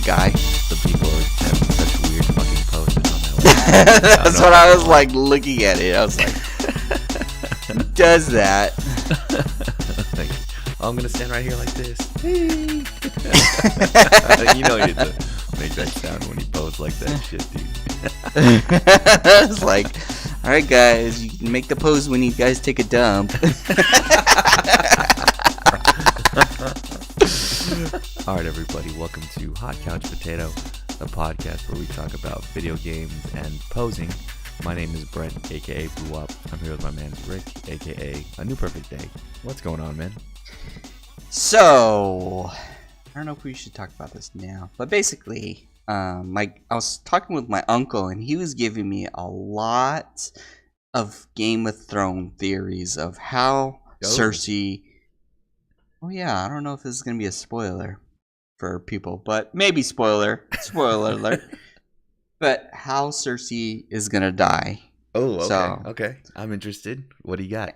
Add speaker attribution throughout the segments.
Speaker 1: guy.
Speaker 2: The people are having such weird fucking posters on that one.
Speaker 1: That's what I was like looking at it. I was like, who does that?
Speaker 2: Like, I'm gonna stand right here like this. You know you have to make that sound when you pose like that shit, dude.
Speaker 1: It's like, all right, guys, you can make the pose when you guys take a dump.
Speaker 2: All right, everybody, welcome to Hot Couch Potato, a podcast where we talk about video games and posing. My name is Brent, aka Blue Up. I'm here with my man Rick, aka A New Perfect Day. What's going on, man?
Speaker 1: So, I don't know if we should talk about this now, but basically, I was talking with my uncle, and he was giving me a lot of Game of Thrones theories of how Cersei. Oh yeah, I don't know if this is gonna be a spoiler for people, but maybe spoiler alert. But how Cersei is gonna die.
Speaker 2: Oh, okay,
Speaker 1: So,
Speaker 2: okay. I'm interested. What do you got?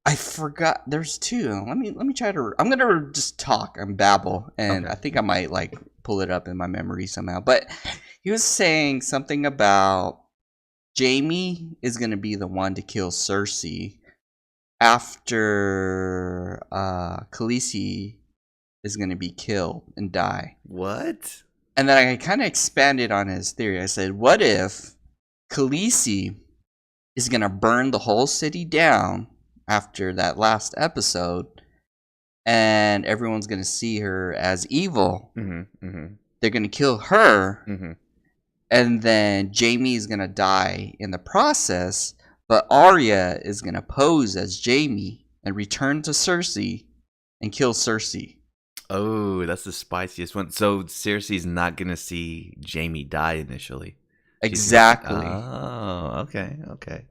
Speaker 1: I forgot. There's two. Let me try to. I'm gonna just talk and babble, and
Speaker 2: Okay.
Speaker 1: I think I might like pull it up in my memory somehow. But he was saying something about Jaime is gonna be the one to kill Cersei after Khaleesi is gonna be killed and die.
Speaker 2: What?
Speaker 1: And then I kind of expanded on his theory. I said, what if Khaleesi is gonna burn the whole city down after that last episode, and everyone's gonna see her as evil? They're gonna kill her, and then Jaime is gonna die in the process, but Arya is gonna pose as Jaime and return to Cersei and kill Cersei.
Speaker 2: Oh, that's the spiciest one. So Cersei's not gonna see Jaime die initially.
Speaker 1: Exactly.
Speaker 2: Oh, okay.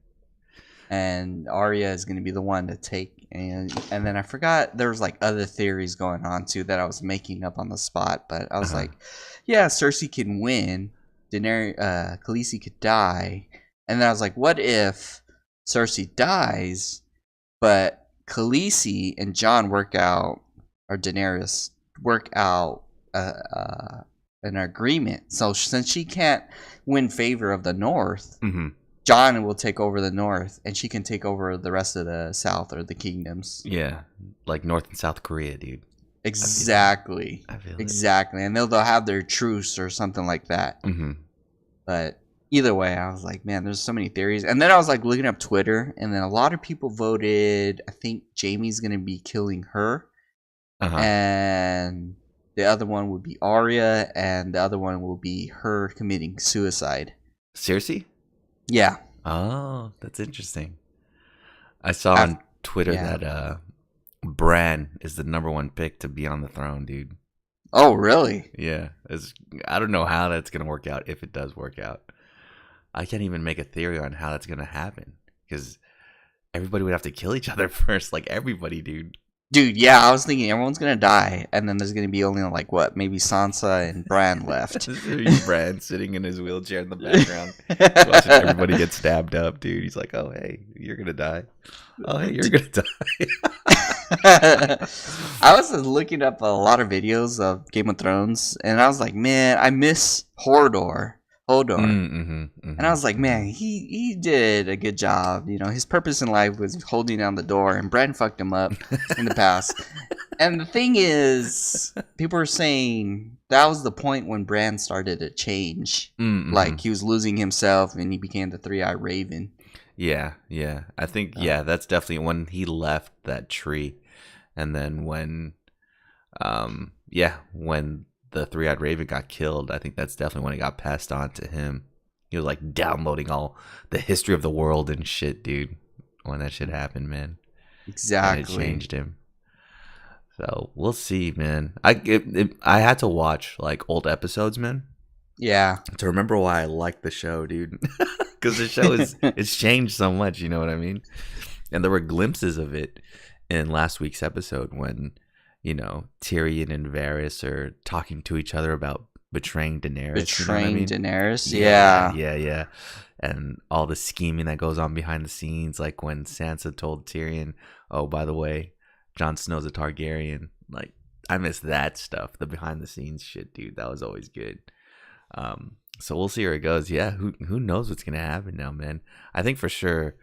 Speaker 1: And Arya is going to be the one to take, and then I forgot there was like other theories going on too that I was making up on the spot, but I was like, yeah, Cersei can win, Khaleesi could die, and then I was like, what if Cersei dies, but Khaleesi and Jon work out, or Daenerys work out an agreement, so since she can't win favor of the North, Jon will take over the North, and she can take over the rest of the South or the kingdoms.
Speaker 2: Yeah, like North and South Korea, dude.
Speaker 1: Exactly.
Speaker 2: I feel it.
Speaker 1: Exactly. And they'll have their truce or something like that. But either way, I was like, man, there's so many theories. And then I was like looking up Twitter, and then a lot of people voted, I think Jaime's going to be killing her. And the other one would be Arya, and the other one will be her committing suicide.
Speaker 2: Cersei?
Speaker 1: Yeah.
Speaker 2: Oh, that's interesting. I saw on Twitter that Bran is the number one pick to be on the throne, dude.
Speaker 1: Oh, really?
Speaker 2: Yeah. I don't know how that's going to work out, if it does work out. I can't even make a theory on how that's going to happen, because everybody would have to kill each other first, like everybody, dude.
Speaker 1: Dude, yeah, I was thinking everyone's gonna die, and then there's gonna be only like what, maybe Sansa and Bran left.
Speaker 2: Bran sitting in his wheelchair in the background, watching everybody get stabbed up, dude. He's like, "Oh, hey, you're gonna die. Oh, hey, you're gonna die."
Speaker 1: I was looking up a lot of videos of Game of Thrones, and I was like, man, I miss Hodor. And I was like, man, he did a good job. You know, his purpose in life was holding down the door, and Bran fucked him up in the past. And the thing is, people are saying that was the point when Bran started to change. Like, he was losing himself, and he became the Three-Eyed Raven.
Speaker 2: Yeah. I think, that's definitely when he left that tree. And then when the Three-Eyed Raven got killed, I think that's definitely when it got passed on to him. He was like downloading all the history of the world and shit, dude, when that shit happened, man.
Speaker 1: Exactly.
Speaker 2: And it changed him. So we'll see, man. I had to watch like old episodes, man.
Speaker 1: Yeah.
Speaker 2: To remember why I liked the show, dude. Because the show it's changed so much, you know what I mean? And there were glimpses of it in last week's episode when, you know, Tyrion and Varys are talking to each other about betraying Daenerys.
Speaker 1: Daenerys,
Speaker 2: yeah. And all the scheming that goes on behind the scenes, like when Sansa told Tyrion, "Oh, by the way, Jon Snow's a Targaryen." Like, I miss that stuff. The behind the scenes shit, dude. That was always good. So we'll see where it goes. Yeah, who knows what's gonna happen now, man? I think for sure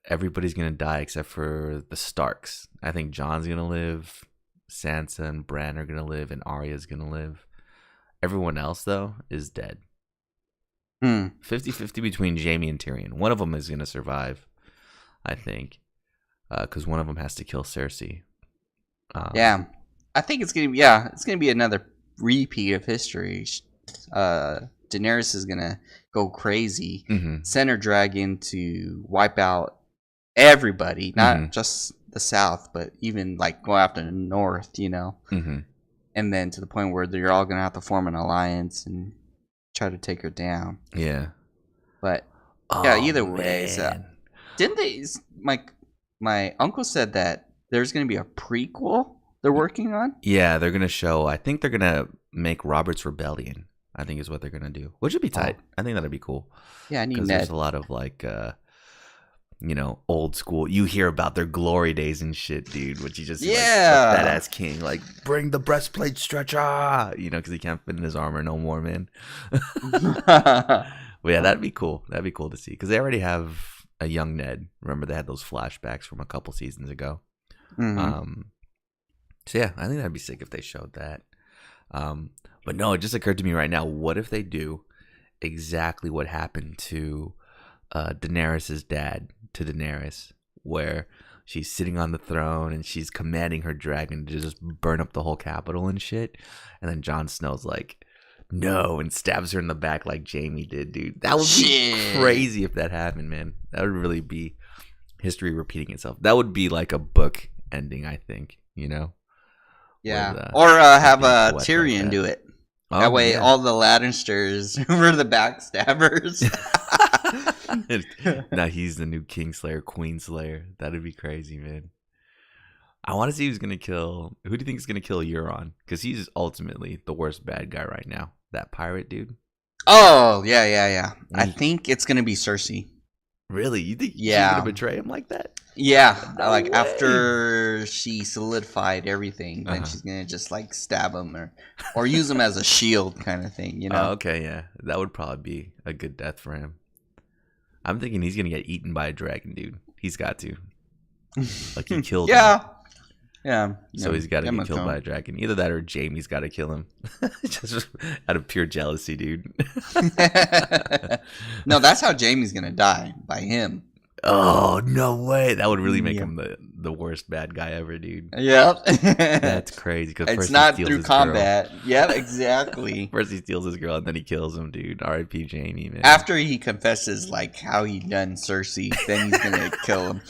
Speaker 2: everybody's gonna die except for the Starks. I think Jon's gonna live, Sansa and Bran are gonna live, and Arya's gonna live. Everyone else though is dead. 50-50 between Jaime and Tyrion. One of them is gonna survive, I think, because one of them has to kill Cersei.
Speaker 1: Yeah, I think it's gonna be another repeat of history. Daenerys is gonna go crazy, send her dragon to wipe out everybody, not just the South, but even like go after the North, you know. And then to the point where they're all gonna have to form an alliance and try to take her down.
Speaker 2: Yeah,
Speaker 1: but yeah, either way, didn't they? My uncle said that there's gonna be a prequel they're working on.
Speaker 2: Yeah, they're gonna show. I think they're gonna make Robert's Rebellion. I think is what they're gonna do, which would be tight. I think that'd be cool.
Speaker 1: Yeah, I need
Speaker 2: because
Speaker 1: Ned.
Speaker 2: There's a lot of like, old school. You hear about their glory days and shit, dude. Which you just that ass king, like bring the breastplate stretcher, because he can't fit in his armor no more, man. But yeah, that'd be cool. That'd be cool to see because they already have a young Ned. Remember they had those flashbacks from a couple seasons ago. So yeah, I think that'd be sick if they showed that. But no, it just occurred to me right now. What if they do exactly what happened to Daenerys' dad to Daenerys, where she's sitting on the throne and she's commanding her dragon to just burn up the whole capital and shit, and then Jon Snow's like, no, and stabs her in the back like Jaime did, dude. That would be crazy if that happened, man. That would really be history repeating itself. That would be like a book ending, I think,
Speaker 1: Yeah,
Speaker 2: with,
Speaker 1: or have
Speaker 2: like
Speaker 1: Tyrion do it.
Speaker 2: Oh,
Speaker 1: That way, all the Lannisters were the backstabbers.
Speaker 2: Now he's the new Kingslayer, Queenslayer. That'd be crazy, man. I want to see who's gonna kill. Who do you think is gonna kill Euron? Because he's ultimately the worst bad guy right now. That pirate dude.
Speaker 1: Oh yeah. I think it's gonna be Cersei.
Speaker 2: Really? You think she's
Speaker 1: Yeah.
Speaker 2: gonna betray him like that?
Speaker 1: Yeah,
Speaker 2: No
Speaker 1: like
Speaker 2: way.
Speaker 1: after she solidified everything, then she's gonna just like stab him or use him as a shield, kind of thing.
Speaker 2: Oh, okay, yeah, that would probably be a good death for him. I'm thinking he's gonna get eaten by a dragon, dude. He's got to. Like he killed him.
Speaker 1: Yeah.
Speaker 2: So he's got to
Speaker 1: Give him
Speaker 2: get
Speaker 1: a
Speaker 2: killed
Speaker 1: cone.
Speaker 2: by a dragon. Either that or Jaime's got to kill him. Just out of pure jealousy, dude.
Speaker 1: No, that's how Jaime's gonna die, by him.
Speaker 2: Oh, no way. That would really make
Speaker 1: Yeah.
Speaker 2: him the worst bad guy ever, dude.
Speaker 1: Yep.
Speaker 2: That's crazy. Cause
Speaker 1: It's
Speaker 2: first
Speaker 1: not
Speaker 2: he steals
Speaker 1: through
Speaker 2: his girl.
Speaker 1: combat. Yep, exactly.
Speaker 2: First he steals his girl and then he kills him, dude. R.I.P. Jaime, man.
Speaker 1: After he confesses like how he done Cersei, then he's gonna kill him.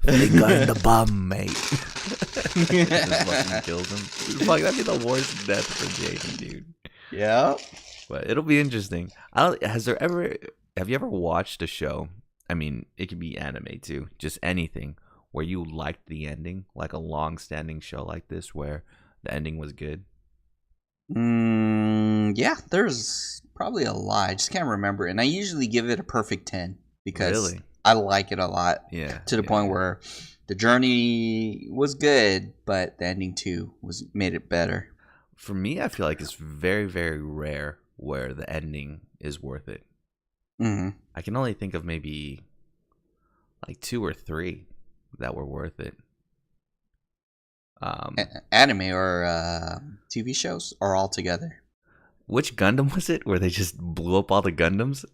Speaker 2: They got in the bum, mate. Just fucking kills him. Fuck, that'd be the worst death for Jaime, dude.
Speaker 1: Yeah.
Speaker 2: But it'll be interesting. Have you ever watched a show? I mean, it could be anime too, just anything where you liked the ending, like a long-standing show like this where the ending was good.
Speaker 1: Yeah, there's probably a lot. I just can't remember. And I usually give it a perfect 10 because
Speaker 2: Really?
Speaker 1: I like it a lot.
Speaker 2: Yeah.
Speaker 1: To the point where the journey was good, but the ending too made it better.
Speaker 2: For me, I feel like it's very, very rare where the ending is worth it.
Speaker 1: Mm-hmm.
Speaker 2: I can only think of maybe like 2 or 3 that were worth it.
Speaker 1: Anime or TV shows or all together?
Speaker 2: Which Gundam was it where they just blew up all the Gundams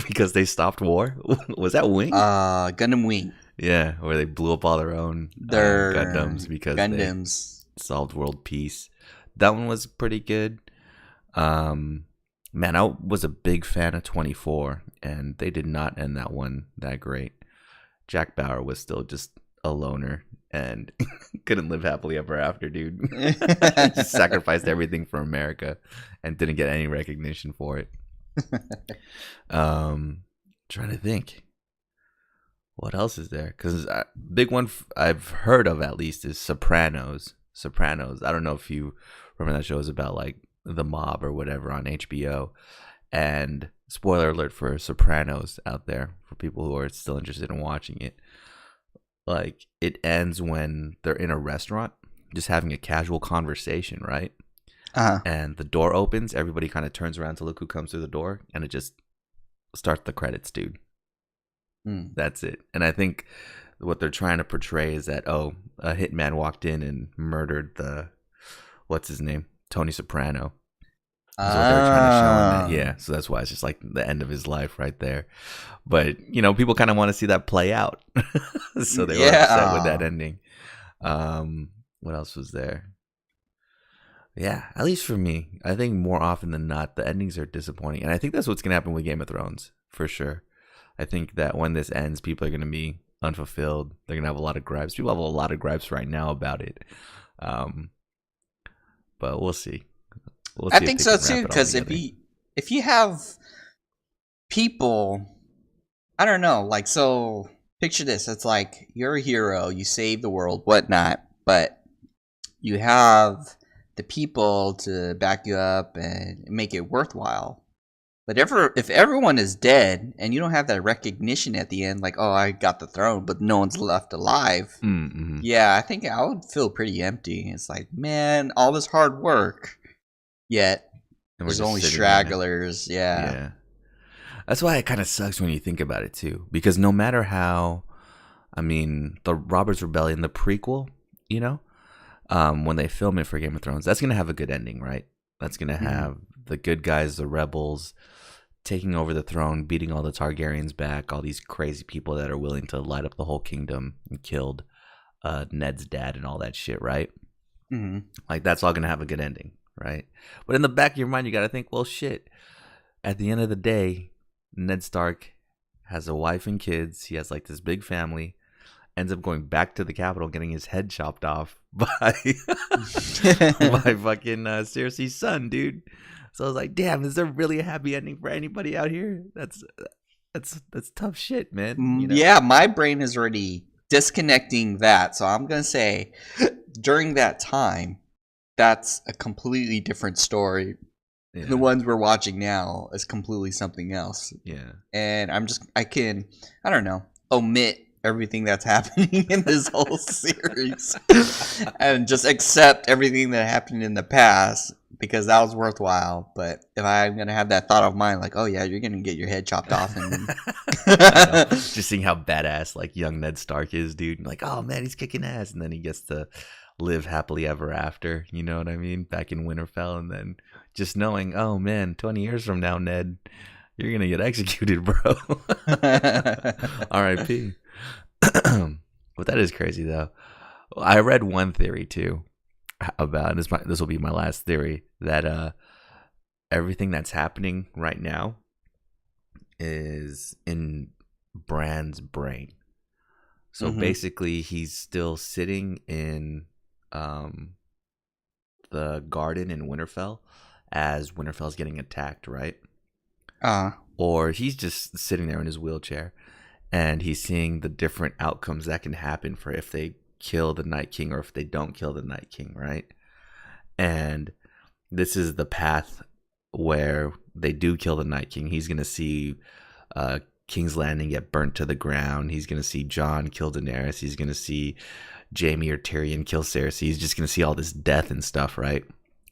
Speaker 2: because they stopped war? Was that Wing?
Speaker 1: Gundam Wing.
Speaker 2: Yeah, where they blew up all their own
Speaker 1: Their
Speaker 2: Gundams because
Speaker 1: Gundams.
Speaker 2: they solved world peace. That one was pretty good. Man, I was a big fan of 24, and they did not end that one that great. Jack Bauer was still just a loner and couldn't live happily ever after, dude. Just sacrificed everything for America and didn't get any recognition for it. Trying to think. What else is there? Because big one I've heard of at least is Sopranos. I don't know if you remember that show. Is about like the mob or whatever on HBO. And spoiler alert for Sopranos out there for people who are still interested in watching it. Like it ends when they're in a restaurant just having a casual conversation, right?
Speaker 1: Uh-huh.
Speaker 2: And the door opens, everybody kind of turns around to look who comes through the door, and it just starts the credits, dude.
Speaker 1: Mm.
Speaker 2: That's it. And I think what they're trying to portray is that, oh, a hitman walked in and murdered what's his name? Tony Soprano. That's what they were trying to show in that. Yeah. So that's why it's just like the end of his life right there. But, people kind of want to see that play out. So they were upset with that ending. What else was there? Yeah, at least for me, I think more often than not, the endings are disappointing. And I think that's what's going to happen with Game of Thrones, for sure. I think that when this ends, people are going to be unfulfilled. They're going to have a lot of gripes. People have a lot of gripes right now about it. But we'll see.
Speaker 1: I think so too, because if you have people, I don't know, like, so picture this. It's like you're a hero, you save the world, whatnot, but you have the people to back you up and make it worthwhile. But if everyone is dead and you don't have that recognition at the end, like, oh, I got the throne, but no one's left alive, yeah, I think I would feel pretty empty. It's like, man, all this hard work, yet there's only stragglers. Yeah.
Speaker 2: That's why it kind of sucks when you think about it too, because no matter how, the Robert's Rebellion, the prequel, when they film it for Game of Thrones, that's gonna have a good ending, right? That's gonna have the good guys, the rebels, taking over the throne, beating all the Targaryens back, all these crazy people that are willing to light up the whole kingdom and killed Ned's dad and all that shit, right? Like, that's all gonna have a good ending, right? But in the back of your mind, you gotta think, well, shit. At the end of the day, Ned Stark has a wife and kids. He has like this big family. Ends up going back to the capital, getting his head chopped off by by fucking Cersei's son, dude. So I was like, damn, is there really a happy ending for anybody out here? That's tough shit, man.
Speaker 1: Yeah, my brain is already disconnecting that. So I'm going to say during that time, that's a completely different story. Yeah. The ones we're watching now is completely something else.
Speaker 2: Yeah.
Speaker 1: And I don't know, omit everything that's happening in this whole series and just accept everything that happened in the past, because that was worthwhile. But if I'm gonna have that thought of mine, like, oh yeah, you're gonna get your head chopped off, and
Speaker 2: just seeing how badass like young Ned Stark is, dude, like, oh man, he's kicking ass, and then he gets to live happily ever after, you know what I mean, back in Winterfell. And then just knowing, oh man, 20 years from now, Ned, you're gonna get executed, bro. R.I.P. But that is crazy, though. I read one theory too about this will be my last theory, that everything that's happening right now is in Bran's brain. So basically, he's still sitting in the garden in Winterfell as Winterfell's getting attacked, right? Or he's just sitting there in his wheelchair, and he's seeing the different outcomes that can happen for if they kill the Night King or if they don't kill the Night King, right? And this is the path where they do kill the Night King. He's going to see King's Landing get burnt to the ground. He's going to see Jon kill Daenerys. He's going to see Jaime or Tyrion kill Cersei. He's just going to see all this death and stuff, right?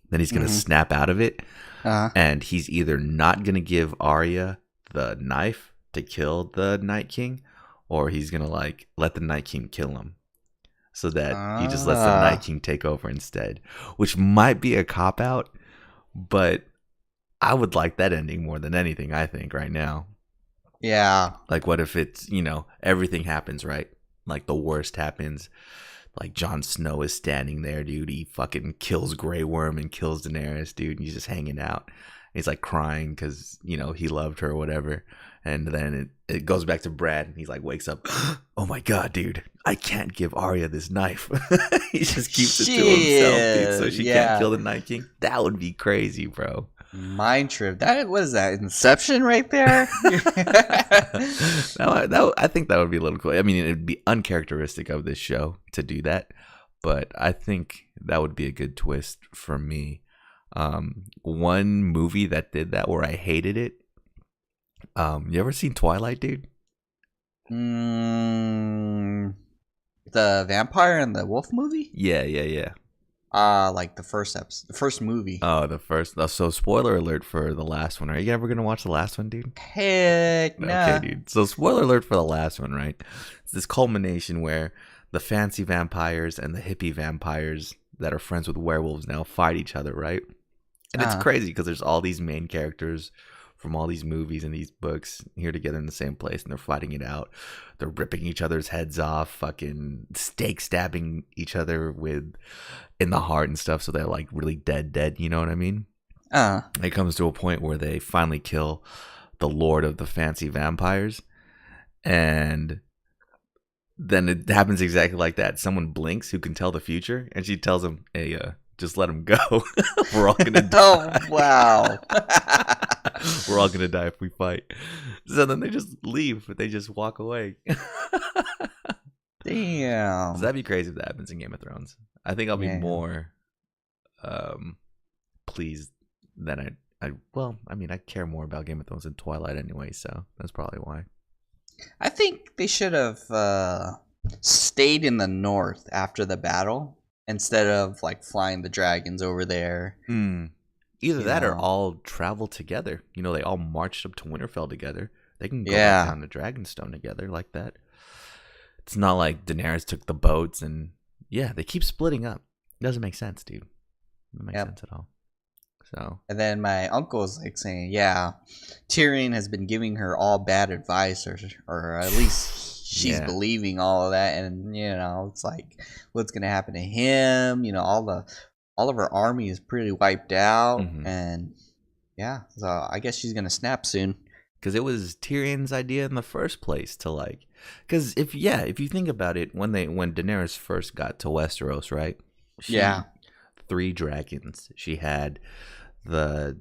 Speaker 2: Then he's going to snap out of it. And he's either not going to give Arya the knife to kill the Night King, or he's going to like let the Night King kill him, so that he just lets the Night King take over instead, which might be a cop-out, but I would like that ending more than anything, I think, right now.
Speaker 1: Yeah.
Speaker 2: Like, what if it's, everything happens, right? Like, the worst happens. Like, Jon Snow is standing there, dude. He fucking kills Grey Worm and kills Daenerys, dude. And he's just hanging out. He's, like, crying because, he loved her or whatever. And then it goes back to Brad, and he's like, wakes up. Oh my God, dude. I can't give Arya this knife. He just keeps it to himself, dude, so she can't kill the Night King. That would be crazy, bro.
Speaker 1: Mind trip. What is that? Inception right there?
Speaker 2: I think that would be a little cool. I mean, it'd be uncharacteristic of this show to do that, but I think that would be a good twist for me. One movie that did that where I hated it. You ever seen Twilight, dude?
Speaker 1: The vampire and the wolf movie?
Speaker 2: Yeah.
Speaker 1: Like the first episode, the first movie.
Speaker 2: Oh, the first. So, spoiler alert for the last one. Are you ever gonna watch the last one, dude?
Speaker 1: Heck nah.
Speaker 2: Okay, dude. So, spoiler alert for the last one, right? It's this culmination where the fancy vampires and the hippie vampires that are friends with werewolves now fight each other, right? And it's crazy because there's all these main characters from all these movies and these books here together in the same place, and they're fighting it out. They're ripping each other's heads off, fucking stake stabbing each other with in the heart and stuff, so they're like really dead. You know what I mean? It comes to a point where they finally kill the lord of the fancy vampires, and then it happens exactly like that. Someone blinks who can tell the future, and she tells him, "Hey, just let him go. We're all gonna die."
Speaker 1: Oh wow.
Speaker 2: We're all gonna die if we fight. So then they just leave, but they just walk away.
Speaker 1: Damn.
Speaker 2: So that'd be crazy if that happens in Game of Thrones. I think I'll be
Speaker 1: Yeah.
Speaker 2: more pleased than I care more about Game of Thrones than Twilight anyway, so that's probably why.
Speaker 1: I think they should have stayed in the north after the battle instead of like flying the dragons over there.
Speaker 2: Either
Speaker 1: You
Speaker 2: that or
Speaker 1: know.
Speaker 2: all travel together. You know, they all marched up to Winterfell together. They can go
Speaker 1: Yeah.
Speaker 2: back down to Dragonstone together like that. It's not like Daenerys took the boats and yeah, they keep splitting up. It doesn't make sense, dude. It doesn't make
Speaker 1: Yep.
Speaker 2: sense at all. So
Speaker 1: And then my uncle's like saying, yeah, Tyrion has been giving her all bad advice, or at least she's
Speaker 2: Yeah.
Speaker 1: believing all of that. And, you know, it's like, what's going to happen to him? You know, all of her army is pretty wiped out.
Speaker 2: Mhm.
Speaker 1: And, yeah, so I guess she's going to snap soon.
Speaker 2: because it was Tyrion's idea in the first place to like, because if you think about it, when Daenerys first got to Westeros, right?
Speaker 1: Yeah.
Speaker 2: 3 dragons. She had the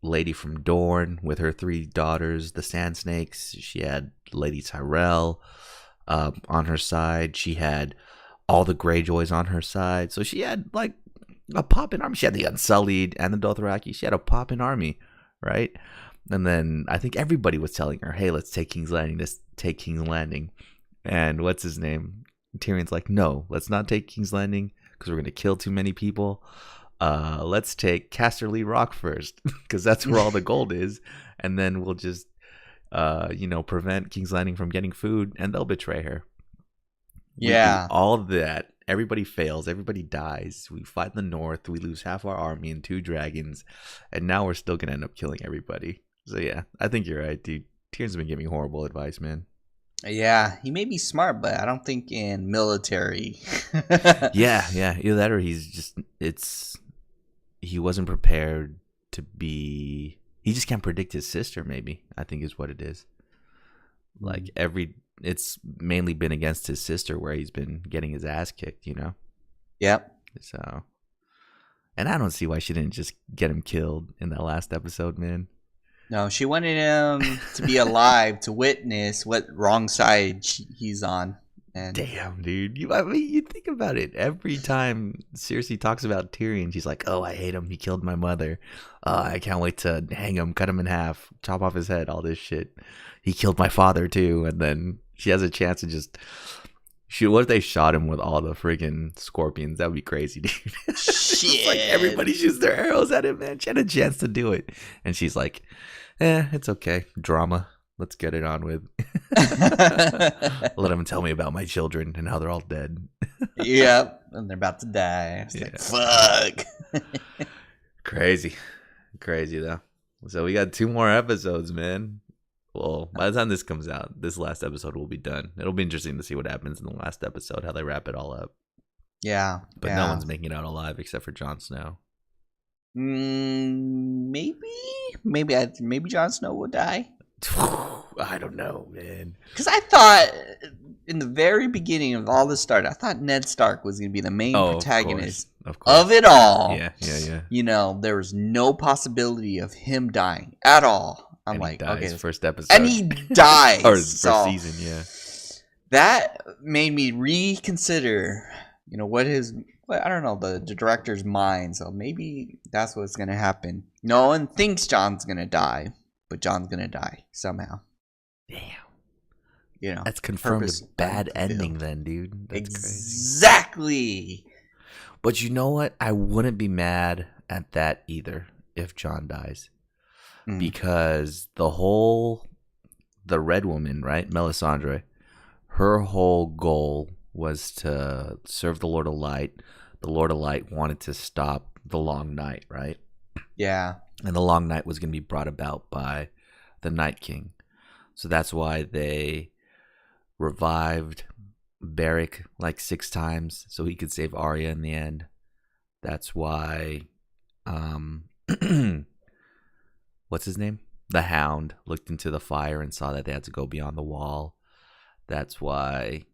Speaker 2: lady from Dorne with her 3 daughters, the Sand Snakes. She had Lady Tyrell on her side. She had all the Greyjoys on her side. So she had like a poppin' army. She had the Unsullied and the Dothraki. She had a poppin' army, right? And then I think everybody was telling her, "Hey, let's take King's Landing. Let's take King's Landing." And what's his name? Tyrion's like, "No, let's not take King's Landing because we're gonna kill too many people. Let's take Casterly Rock first because that's where all the gold is, and then we'll just, prevent King's Landing from getting food, and they'll betray her." We do
Speaker 1: Yeah.
Speaker 2: all of that. Everybody fails. Everybody dies. We fight in the north. We lose half our army and 2 dragons, and now we're still gonna end up killing everybody. So yeah, I think you're right, dude. Tyrion's been giving horrible advice, man.
Speaker 1: Yeah, he may be smart, but I don't think in military.
Speaker 2: Yeah. Either that or he wasn't prepared to be. He just can't predict his sister. Maybe I think is what it is. Like it's mainly been against his sister where he's been getting his ass kicked. You know.
Speaker 1: Yep.
Speaker 2: So, and I don't see why she didn't just get him killed in that last episode, man.
Speaker 1: No, she wanted him to be alive to witness what wrong side he's on. And
Speaker 2: Damn, dude. You think about it. Every time Cersei talks about Tyrion, she's like, "Oh, I hate him. He killed my mother. I can't wait to hang him, cut him in half, chop off his head, all this shit. He killed my father, too." And then she has a chance to just shoot. What if they shot him with all the friggin' scorpions? That would be crazy, dude.
Speaker 1: shit.
Speaker 2: Like everybody shoots their arrows at him, man. She had a chance to do it. And she's like, it's okay. Drama. Let's get it on with. Let him tell me about my children and how they're all dead.
Speaker 1: Yep, and they're about to die. It's like, fuck.
Speaker 2: Crazy though. So we got 2 more episodes, man. Well, by the time this comes out, this last episode will be done. It'll be interesting to see what happens in the last episode, how they wrap it all up.
Speaker 1: Yeah,
Speaker 2: But
Speaker 1: yeah.
Speaker 2: no one's making it out alive except for Jon Snow.
Speaker 1: Maybe Jon Snow will die.
Speaker 2: I don't know, man.
Speaker 1: Because I thought in the very beginning of all this started, I thought Ned Stark was going to be the main protagonist
Speaker 2: Of course.
Speaker 1: of it all.
Speaker 2: Yeah.
Speaker 1: You know, there was no possibility of him dying at all. I'm
Speaker 2: And
Speaker 1: like,
Speaker 2: he dies
Speaker 1: okay,
Speaker 2: first episode.
Speaker 1: and he dies.
Speaker 2: or
Speaker 1: so
Speaker 2: first season, yeah.
Speaker 1: that made me reconsider. You know I don't know the director's mind. So maybe that's what's going to happen. No one thinks John's going to die, but John's going to die somehow.
Speaker 2: Damn.
Speaker 1: You know,
Speaker 2: That's confirmed
Speaker 1: purpose
Speaker 2: with bad
Speaker 1: unfulfilled.
Speaker 2: ending then, dude. That's crazy.
Speaker 1: Exactly.
Speaker 2: But you know what? I wouldn't be mad at that either if Jon dies.
Speaker 1: Mm.
Speaker 2: Because the red woman, right? Melisandre, her whole goal was to serve the Lord of Light. The Lord of Light wanted to stop the Long Night, right?
Speaker 1: Yeah.
Speaker 2: And the Long Night was going to be brought about by the Night King. So that's why they revived Beric like 6 times so he could save Arya in the end. That's why what's his name? The Hound looked into the fire and saw that they had to go beyond the wall. That's why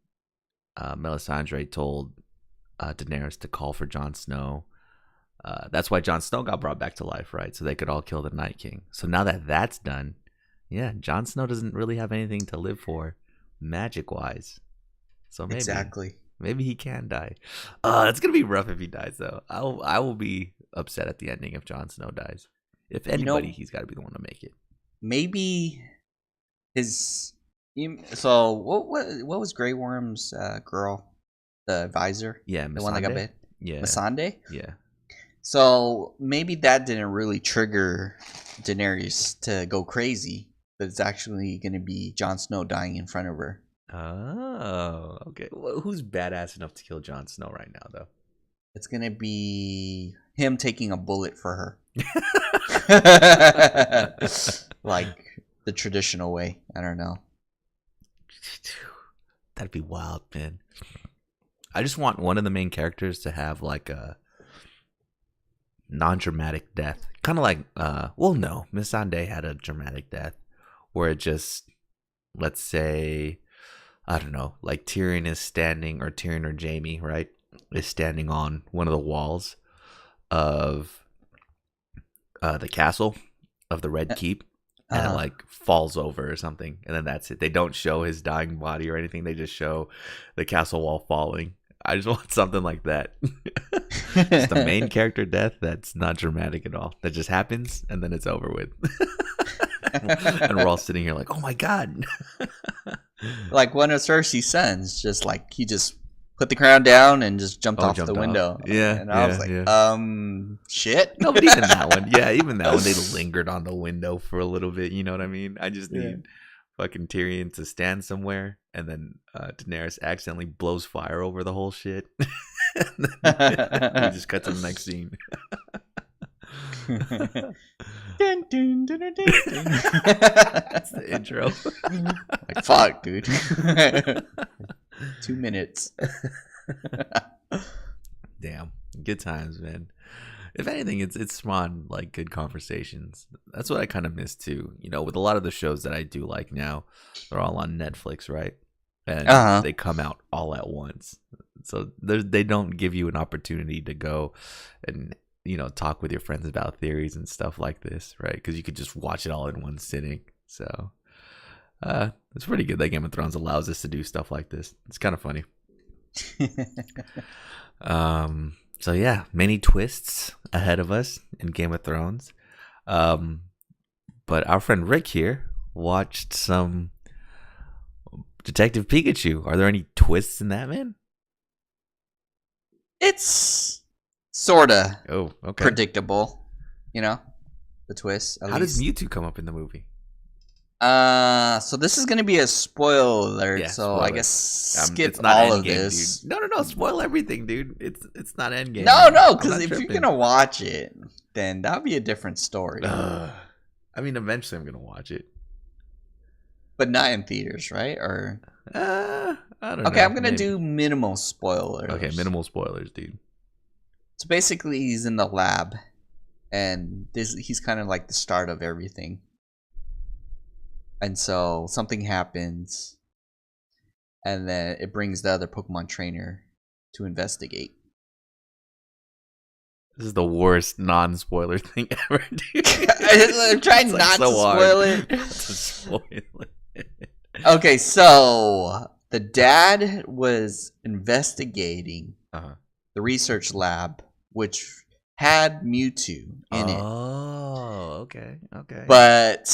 Speaker 2: Melisandre told Daenerys to call for Jon Snow. That's why Jon Snow got brought back to life, right? So they could all kill the Night King. So now that that's done, yeah, Jon Snow doesn't really have anything to live for, magic-wise. So maybe he can die. It's gonna be rough if he dies, though. I will be upset at the ending if Jon Snow dies. If anybody, he's got to be the one to make it.
Speaker 1: Maybe his. So what was Grey Worm's girl, the advisor?
Speaker 2: Yeah,
Speaker 1: the one that got bit.
Speaker 2: Yeah,
Speaker 1: Missandei.
Speaker 2: Yeah.
Speaker 1: So maybe that didn't really trigger Daenerys to go crazy, but it's actually going to be Jon Snow dying in front of her.
Speaker 2: Oh, okay. Well, who's badass enough to kill Jon Snow right now, though?
Speaker 1: It's going to be him taking a bullet for her. Like the traditional way. I don't know.
Speaker 2: That'd be wild, man. I just want one of the main characters to have like a non-dramatic death. Kind of like, no, Missandei had a dramatic death where it just, let's say, I don't know, like Tyrion or Jaime, right, is standing on one of the walls of the castle of the Red Keep, and it like falls over or something, and then that's it. They don't show his dying body or anything. They just show the castle wall falling. I just want something like that. Just the main character death that's not dramatic at all. That just happens and then it's over with. And we're all sitting here like, oh my god.
Speaker 1: Like one of Cersei's sons, just like he just put the crown down and just jumped off the window.
Speaker 2: Yeah.
Speaker 1: And I was like, shit.
Speaker 2: No, but even that one. Yeah, even that one, they lingered on the window for a little bit. You know what I mean? I just need fucking Tyrion to stand somewhere, and then Daenerys accidentally blows fire over the whole shit. And then we just cut to the next scene.
Speaker 1: Dun, dun, dun, dun, dun.
Speaker 2: That's the intro.
Speaker 1: Like, fuck, dude. 2 minutes.
Speaker 2: Damn, good times, man. If anything, it's spawned like good conversations. That's what I kind of miss too. You know, with a lot of the shows that I do like now, they're all on Netflix, right? And they come out all at once, so they don't give you an opportunity to go and, you know, talk with your friends about theories and stuff like this, right? Because you could just watch it all in one sitting. So it's pretty good that Game of Thrones allows us to do stuff like this. It's kind of funny. So yeah, many twists ahead of us in Game of Thrones. But our friend Rick here watched some Detective Pikachu. Are there any twists in that, man?
Speaker 1: It's sorta predictable, you know, the twist.
Speaker 2: How does Mewtwo come up in the movie?
Speaker 1: So this is gonna be a spoiler. Yeah, so spoiler. I guess skip all of this.
Speaker 2: Dude. No, spoil everything, dude. It's not Endgame.
Speaker 1: No, because if you're gonna watch it, then that'll be a different story.
Speaker 2: I mean, eventually I'm gonna watch it,
Speaker 1: but not in theaters, right? Or
Speaker 2: I don't know.
Speaker 1: Okay, I'm gonna do minimal spoilers.
Speaker 2: Okay, minimal spoilers, dude.
Speaker 1: So basically, he's in the lab, and he's kind of like the start of everything. And so something happens, and then it brings the other Pokemon trainer to investigate.
Speaker 2: This is the worst non-spoiler thing ever, dude.
Speaker 1: I'm trying not to spoil it. Okay, so the dad was investigating the research lab, which had Mewtwo in it.
Speaker 2: Oh, okay.
Speaker 1: But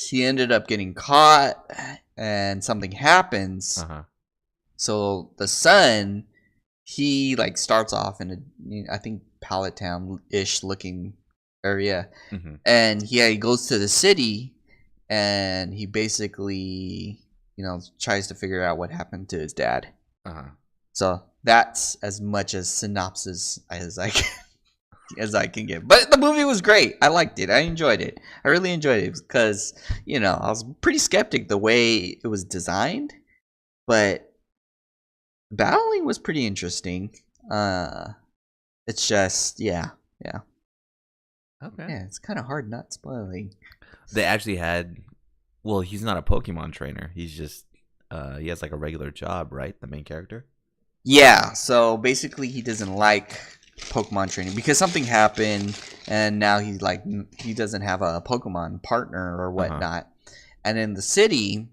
Speaker 1: he ended up getting caught, and something happens. So the son he like starts off in I think Pallet Town ish looking area,
Speaker 2: Mm-hmm.
Speaker 1: and yeah, he goes to the city, and he basically tries to figure out what happened to his dad.
Speaker 2: Uh-huh.
Speaker 1: So that's as much as synopsis as I can, as I can give. But the movie was great. I liked it. I enjoyed it. I really enjoyed it because I was pretty skeptic the way it was designed, but battling was pretty interesting. It's just yeah.
Speaker 2: Okay.
Speaker 1: Yeah, it's kind of hard not spoiling.
Speaker 2: They actually had. Well, he's not a Pokemon trainer. He's just. He has like a regular job, right? The main character.
Speaker 1: Yeah, so basically he doesn't like Pokemon training because something happened, and now he doesn't have a Pokemon partner or whatnot. And in the city,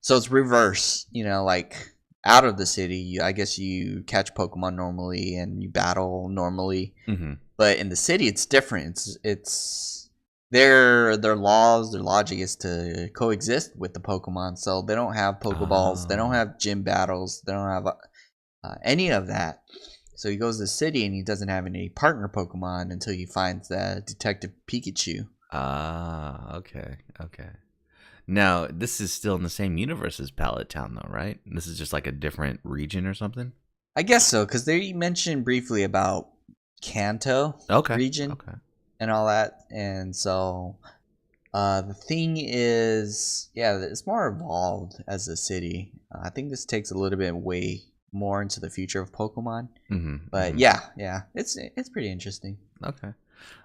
Speaker 1: so it's reverse. Like out of the city, I guess you catch Pokemon normally and you battle normally.
Speaker 2: Mm-hmm.
Speaker 1: But in the city, it's different. It's their laws, their logic is to coexist with the Pokemon. So they don't have Pokeballs, they don't have gym battles, they don't have any of that. So he goes to the city and he doesn't have any partner Pokemon until he finds Detective Pikachu.
Speaker 2: Okay. Now, this is still in the same universe as Pallet Town, though, right? This is just like a different region or something?
Speaker 1: I guess so, because they mentioned briefly about Kanto region and all that. And so the thing is, yeah, it's more evolved as a city. I think this takes a little bit way more into the future of Pokemon. But yeah, it's pretty interesting.
Speaker 2: Okay.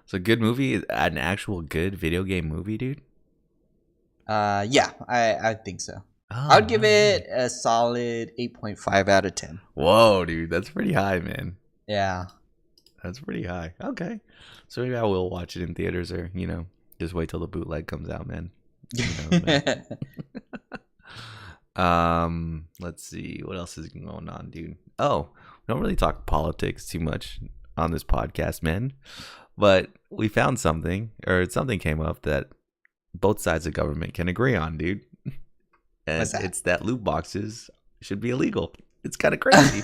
Speaker 2: So good movie, an actual good video game movie, dude?
Speaker 1: Yeah, I think so. I would give it a solid 8.5 out of 10.
Speaker 2: Whoa, dude, that's pretty high, man.
Speaker 1: Yeah.
Speaker 2: That's pretty high. Okay. So maybe I will watch it in theaters or, just wait till the bootleg comes out, man. Let's see. What else is going on, dude? Oh, we don't really talk politics too much on this podcast, man. But we found something, or something came up that both sides of government can agree on, dude. And
Speaker 1: What's that?
Speaker 2: It's that loot boxes should be illegal. It's kind of crazy.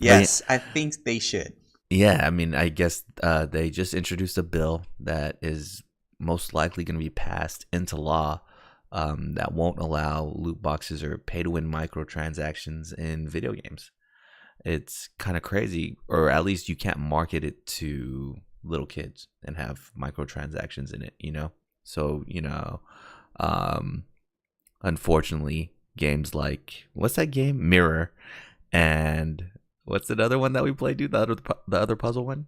Speaker 1: Yes, I think they should.
Speaker 2: Yeah, I mean, I guess they just introduced a bill that is most likely going to be passed into law that won't allow loot boxes or pay-to-win microtransactions in video games. It's kind of crazy, or at least you can't market it to little kids and have microtransactions in it, So, unfortunately, games like, what's that game? Mirror. And what's another one that we played, dude? The other puzzle one?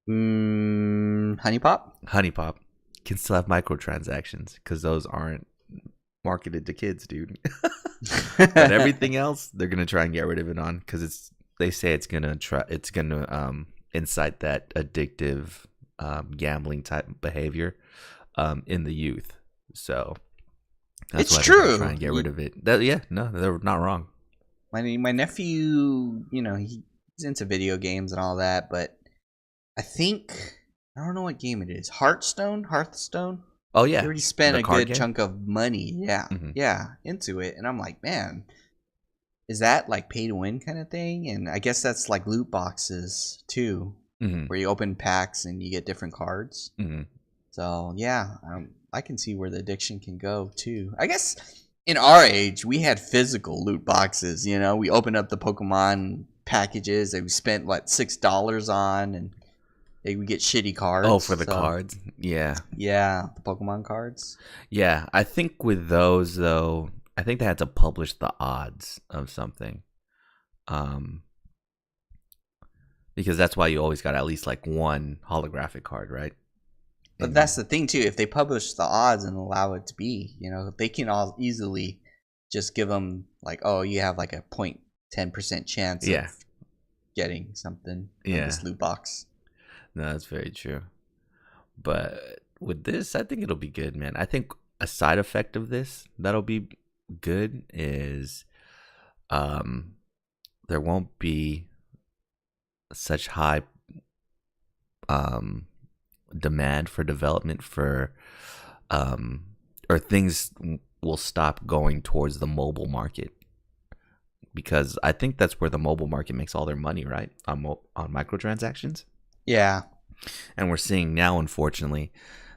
Speaker 1: Honey Pop?
Speaker 2: Honey Pop can still have microtransactions because those aren't marketed to kids, dude. But everything else, they're gonna try and get rid of it on because they say it's gonna incite that addictive gambling type behavior in the youth. So that's
Speaker 1: it's
Speaker 2: why
Speaker 1: true.
Speaker 2: they're trying to get rid of it. They're not wrong.
Speaker 1: My nephew, he's into video games and all that, but I don't know what game it is. Hearthstone.
Speaker 2: Oh yeah,
Speaker 1: he already spent
Speaker 2: the
Speaker 1: a
Speaker 2: card
Speaker 1: good
Speaker 2: game?
Speaker 1: chunk of money. Yeah, into it, and I'm like, man, is that like pay to win kind of thing? And I guess that's like loot boxes too, where you open packs and you get different cards. So yeah, I can see where the addiction can go too. I guess in our age, we had physical loot boxes. We opened up the Pokemon packages that we spent $6 on, and we get shitty cards.
Speaker 2: Oh, for the cards, yeah,
Speaker 1: the Pokemon cards.
Speaker 2: Yeah, I think with those though, I think they had to publish the odds of something, because that's why you always got at least like one holographic card, right?
Speaker 1: But that's the thing too. If they publish the odds and allow it to be, they can all easily just give them like, oh, you have like a 0.10% chance of getting something from this loot box.
Speaker 2: No, that's very true. But with this, I think it'll be good, man. I think a side effect of this that'll be good is there won't be such high demand for development for or things will stop going towards the mobile market, because I think that's where the mobile market makes all their money, right? On microtransactions.
Speaker 1: Yeah.
Speaker 2: And we're seeing now, unfortunately,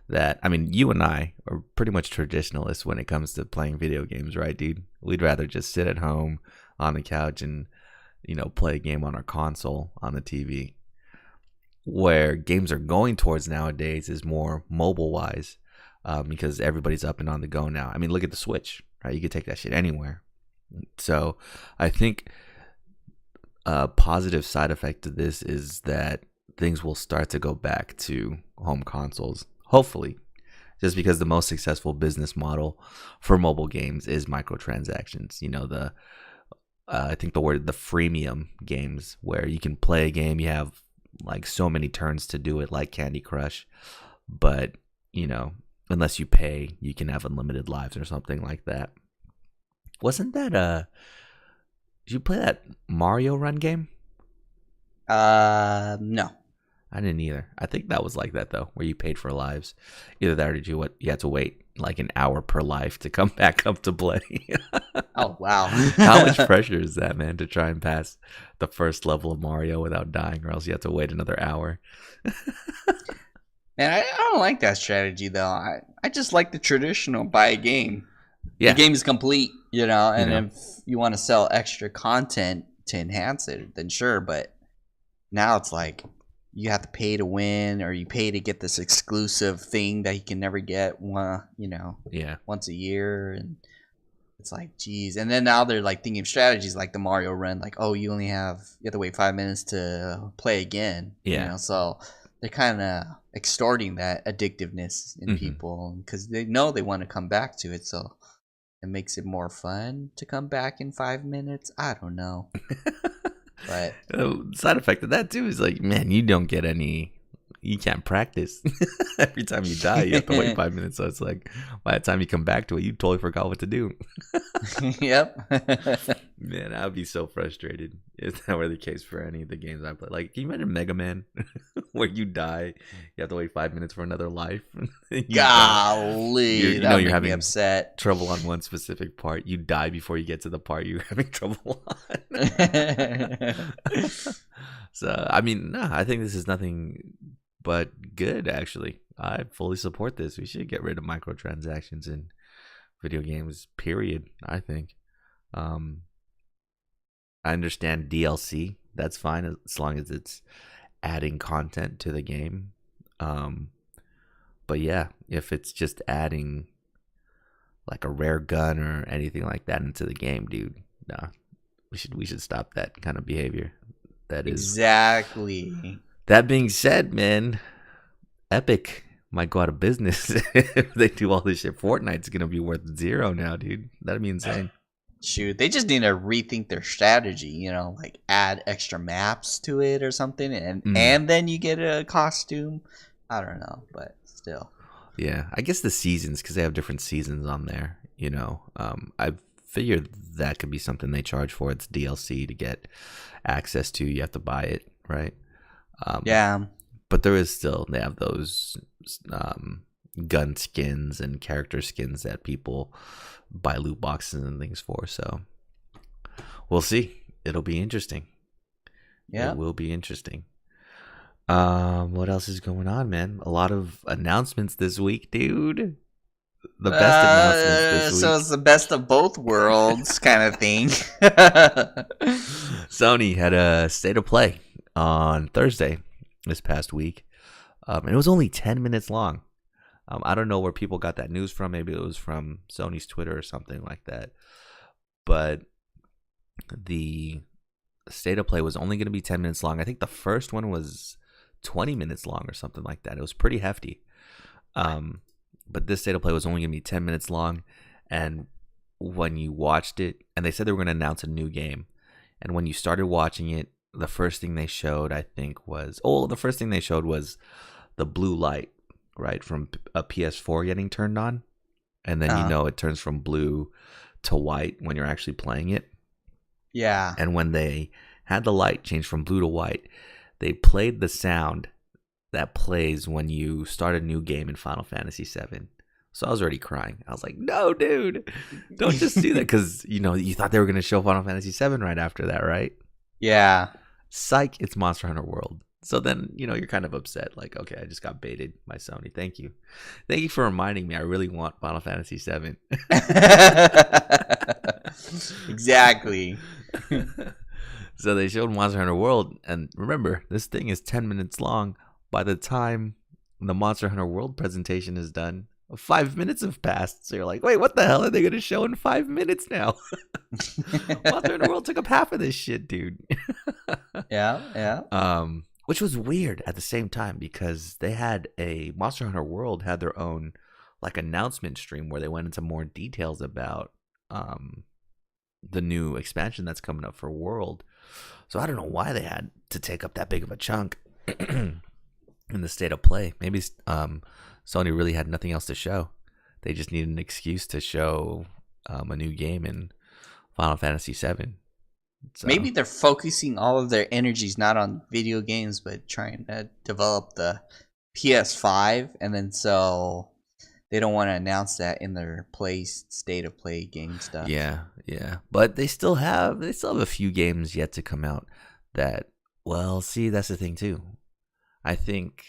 Speaker 2: that, I mean, you and I are pretty much traditionalists when it comes to playing video games, right, dude? We'd rather just sit at home on the couch and, play a game on our console on the TV. Where games are going towards nowadays is more mobile wise, because everybody's up and on the go now. I mean, look at the Switch, right? You could take that shit anywhere. So I think a positive side effect to this is that things will start to go back to home consoles, hopefully, just because the most successful business model for mobile games is microtransactions. I think the freemium games, where you can play a game, you have like so many turns to do it, like Candy Crush, but unless you pay, you can have unlimited lives or something like that. Wasn't that did you play that Mario Run game?
Speaker 1: No.
Speaker 2: I didn't either. I think that was like that though, where you paid for lives. Either that, or did you had to wait like an hour per life to come back up to play.
Speaker 1: Oh wow.
Speaker 2: How much pressure is that, man, to try and pass the first level of Mario without dying, or else you have to wait another hour?
Speaker 1: Man, I don't like that strategy though. I just like the traditional buy a game.
Speaker 2: Yeah.
Speaker 1: The game is complete, and if you want to sell extra content to enhance it, then sure. But now it's like you have to pay to win, or you pay to get this exclusive thing that you can never get once a year. And it's like, geez. And then now they're like thinking of strategies like the Mario Run, like, oh, you have to wait 5 minutes to play again.
Speaker 2: Yeah.
Speaker 1: So they're kind of extorting that addictiveness in people, because they know they want to come back to it. So it makes it more fun to come back in 5 minutes. I don't know. But
Speaker 2: side effect of that too is like, man, you can't practice. Every time you die, you have to wait 5 minutes. So it's like, by the time you come back to it, you totally forgot what to do.
Speaker 1: Yep.
Speaker 2: Man, I would be so frustrated if that were the case for any of the games I play. Like, can you imagine Mega Man, where you die, you have to wait 5 minutes for another life?
Speaker 1: Golly, you're having upset.
Speaker 2: Trouble on one specific part. You die before you get to the part you're having trouble on. So, I mean, no, I think this is nothing but good, actually. I fully support this. We should get rid of microtransactions in video games, period, I think. I understand DLC. That's fine as long as it's adding content to the game. But yeah, if it's just adding like a rare gun or anything like that into the game, dude, nah, we should stop that kind of behavior. That is
Speaker 1: exactly.
Speaker 2: That being said, man, Epic might go out of business if they do all this shit. Fortnite's gonna be worth zero now, dude. That'd be insane.
Speaker 1: Shoot, they just need to rethink their strategy. Like add extra maps to it or something, and then you get a costume. I don't know, but still.
Speaker 2: Yeah, I guess the seasons, because they have different seasons on there. I figured that could be something they charge for. It's DLC to get access to. You have to buy it, right?
Speaker 1: Yeah.
Speaker 2: But they have those gun skins and character skins that people buy loot boxes and things for. So we'll see. It'll be interesting. Yeah, it will be interesting. What else is going on, man? A lot of announcements this week, dude. The best announcements this week.
Speaker 1: So it's the best of both worlds kind of thing.
Speaker 2: Sony had a state of play on Thursday this past week. And it was only 10 minutes long. I don't know where people got that news from. Maybe it was from Sony's Twitter or something like that. But the state of play was only going to be 10 minutes long. I think the first one was 20 minutes long or something like that. It was pretty hefty. But this state of play was only going to be 10 minutes long. And when you watched it, and they said they were going to announce a new game. And when you started watching it, the first thing they showed, I think, was the blue light, right, from a PS4 getting turned on. And then, it turns from blue to white when you're actually playing it.
Speaker 1: Yeah.
Speaker 2: And when they had the light change from blue to white, they played the sound that plays when you start a new game in Final Fantasy VII. So I was already crying. I was like, no, dude, don't just do that. Because, you thought they were going to show Final Fantasy VII right after that, right?
Speaker 1: Yeah.
Speaker 2: Psych, it's Monster Hunter World. So then, you're kind of upset. Like, okay, I just got baited by Sony. Thank you. Thank you for reminding me. I really want Final Fantasy VII.
Speaker 1: Exactly.
Speaker 2: So they showed Monster Hunter World. And remember, this thing is 10 minutes long. By the time the Monster Hunter World presentation is done, 5 minutes have passed. So you're like, wait, what the hell are they going to show in 5 minutes now? Monster Hunter World took up half of this shit, dude.
Speaker 1: Yeah.
Speaker 2: Which was weird at the same time because they had Monster Hunter World had their own like announcement stream where they went into more details about the new expansion that's coming up for World. So I don't know why they had to take up that big of a chunk in the state of play. Maybe Sony really had nothing else to show. They just needed an excuse to show a new game in Final Fantasy VII. So.
Speaker 1: Maybe they're focusing all of their energies not on video games, but trying to develop the PS5, and then so they don't want to announce that in their state of play game stuff.
Speaker 2: Yeah. But they still have a few games yet to come out that. Well, see, that's the thing too. I think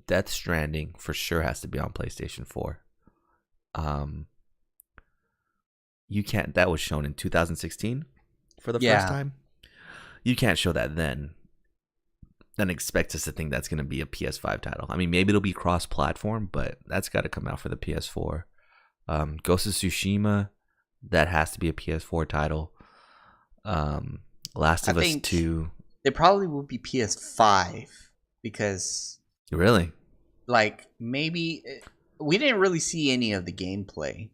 Speaker 2: Death Stranding for sure has to be on PlayStation 4. You can't. That was shown in 2016. For the first time, you can't show that then and expect us to think that's going to be a PS5 title. I mean, maybe it'll be cross-platform, but that's got to come out for the PS4. Ghost of Tsushima, that has to be a PS4 title. Last of Us 2.
Speaker 1: It probably will be PS5 because...
Speaker 2: Really?
Speaker 1: Like, maybe... We didn't really see any of the gameplay.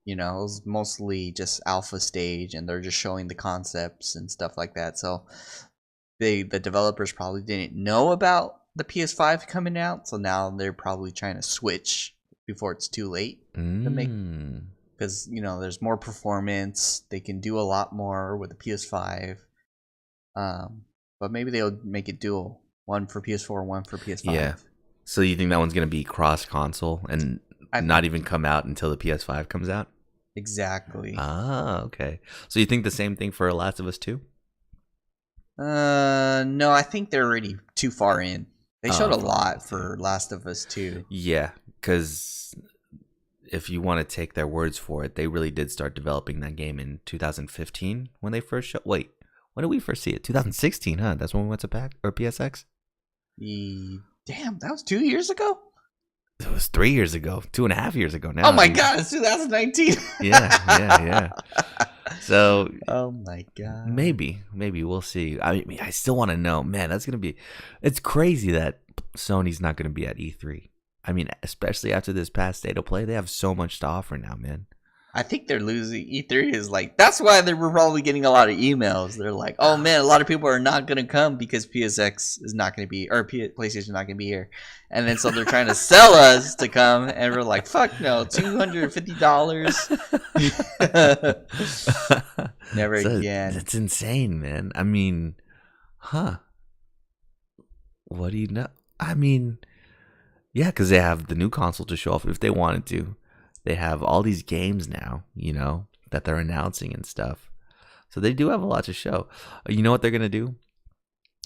Speaker 1: It was mostly just alpha stage, and they're just showing the concepts and stuff like that. So the developers probably didn't know about the PS5 coming out, so now they're probably trying to switch before it's too late to make. Because there's more performance, they can do a lot more with the PS5. But maybe they'll make it dual, one for PS4, one for PS5.
Speaker 2: Yeah. So you think that one's gonna be cross console and not even come out until the PS5 comes out?
Speaker 1: Exactly.
Speaker 2: Ah, okay. So you think the same thing for Last of Us 2?
Speaker 1: No, I think they're already too far in. They showed a lot for Last of Us 2.
Speaker 2: Yeah, because if you want to take their words for it, they really did start developing that game in 2015 when they first showed. Wait, when did we first see it? 2016, huh? That's when we went to PSX?
Speaker 1: Damn, that was 2 years ago?
Speaker 2: It was 3 years ago, 2.5 years ago now.
Speaker 1: Oh my God, it's 2019.
Speaker 2: Yeah. So,
Speaker 1: oh my God.
Speaker 2: Maybe we'll see. I mean, I still want to know, man. That's gonna be. It's crazy that Sony's not gonna be at E3. I mean, especially after this past state of play, they have so much to offer now, man.
Speaker 1: I think they're losing. E3 is like, that's why they were probably getting a lot of emails. They're like, oh man, a lot of people are not going to come because PSX is not going to be, or PlayStation is not going to be here. And then so they're trying to sell us to come, and we're like, fuck no, $250. Never again.
Speaker 2: It's insane, man. I mean, what do you know? I mean, yeah, because they have the new console to show off if they wanted to. They have all these games now, that they're announcing and stuff. So they do have a lot to show. You know what they're going to do?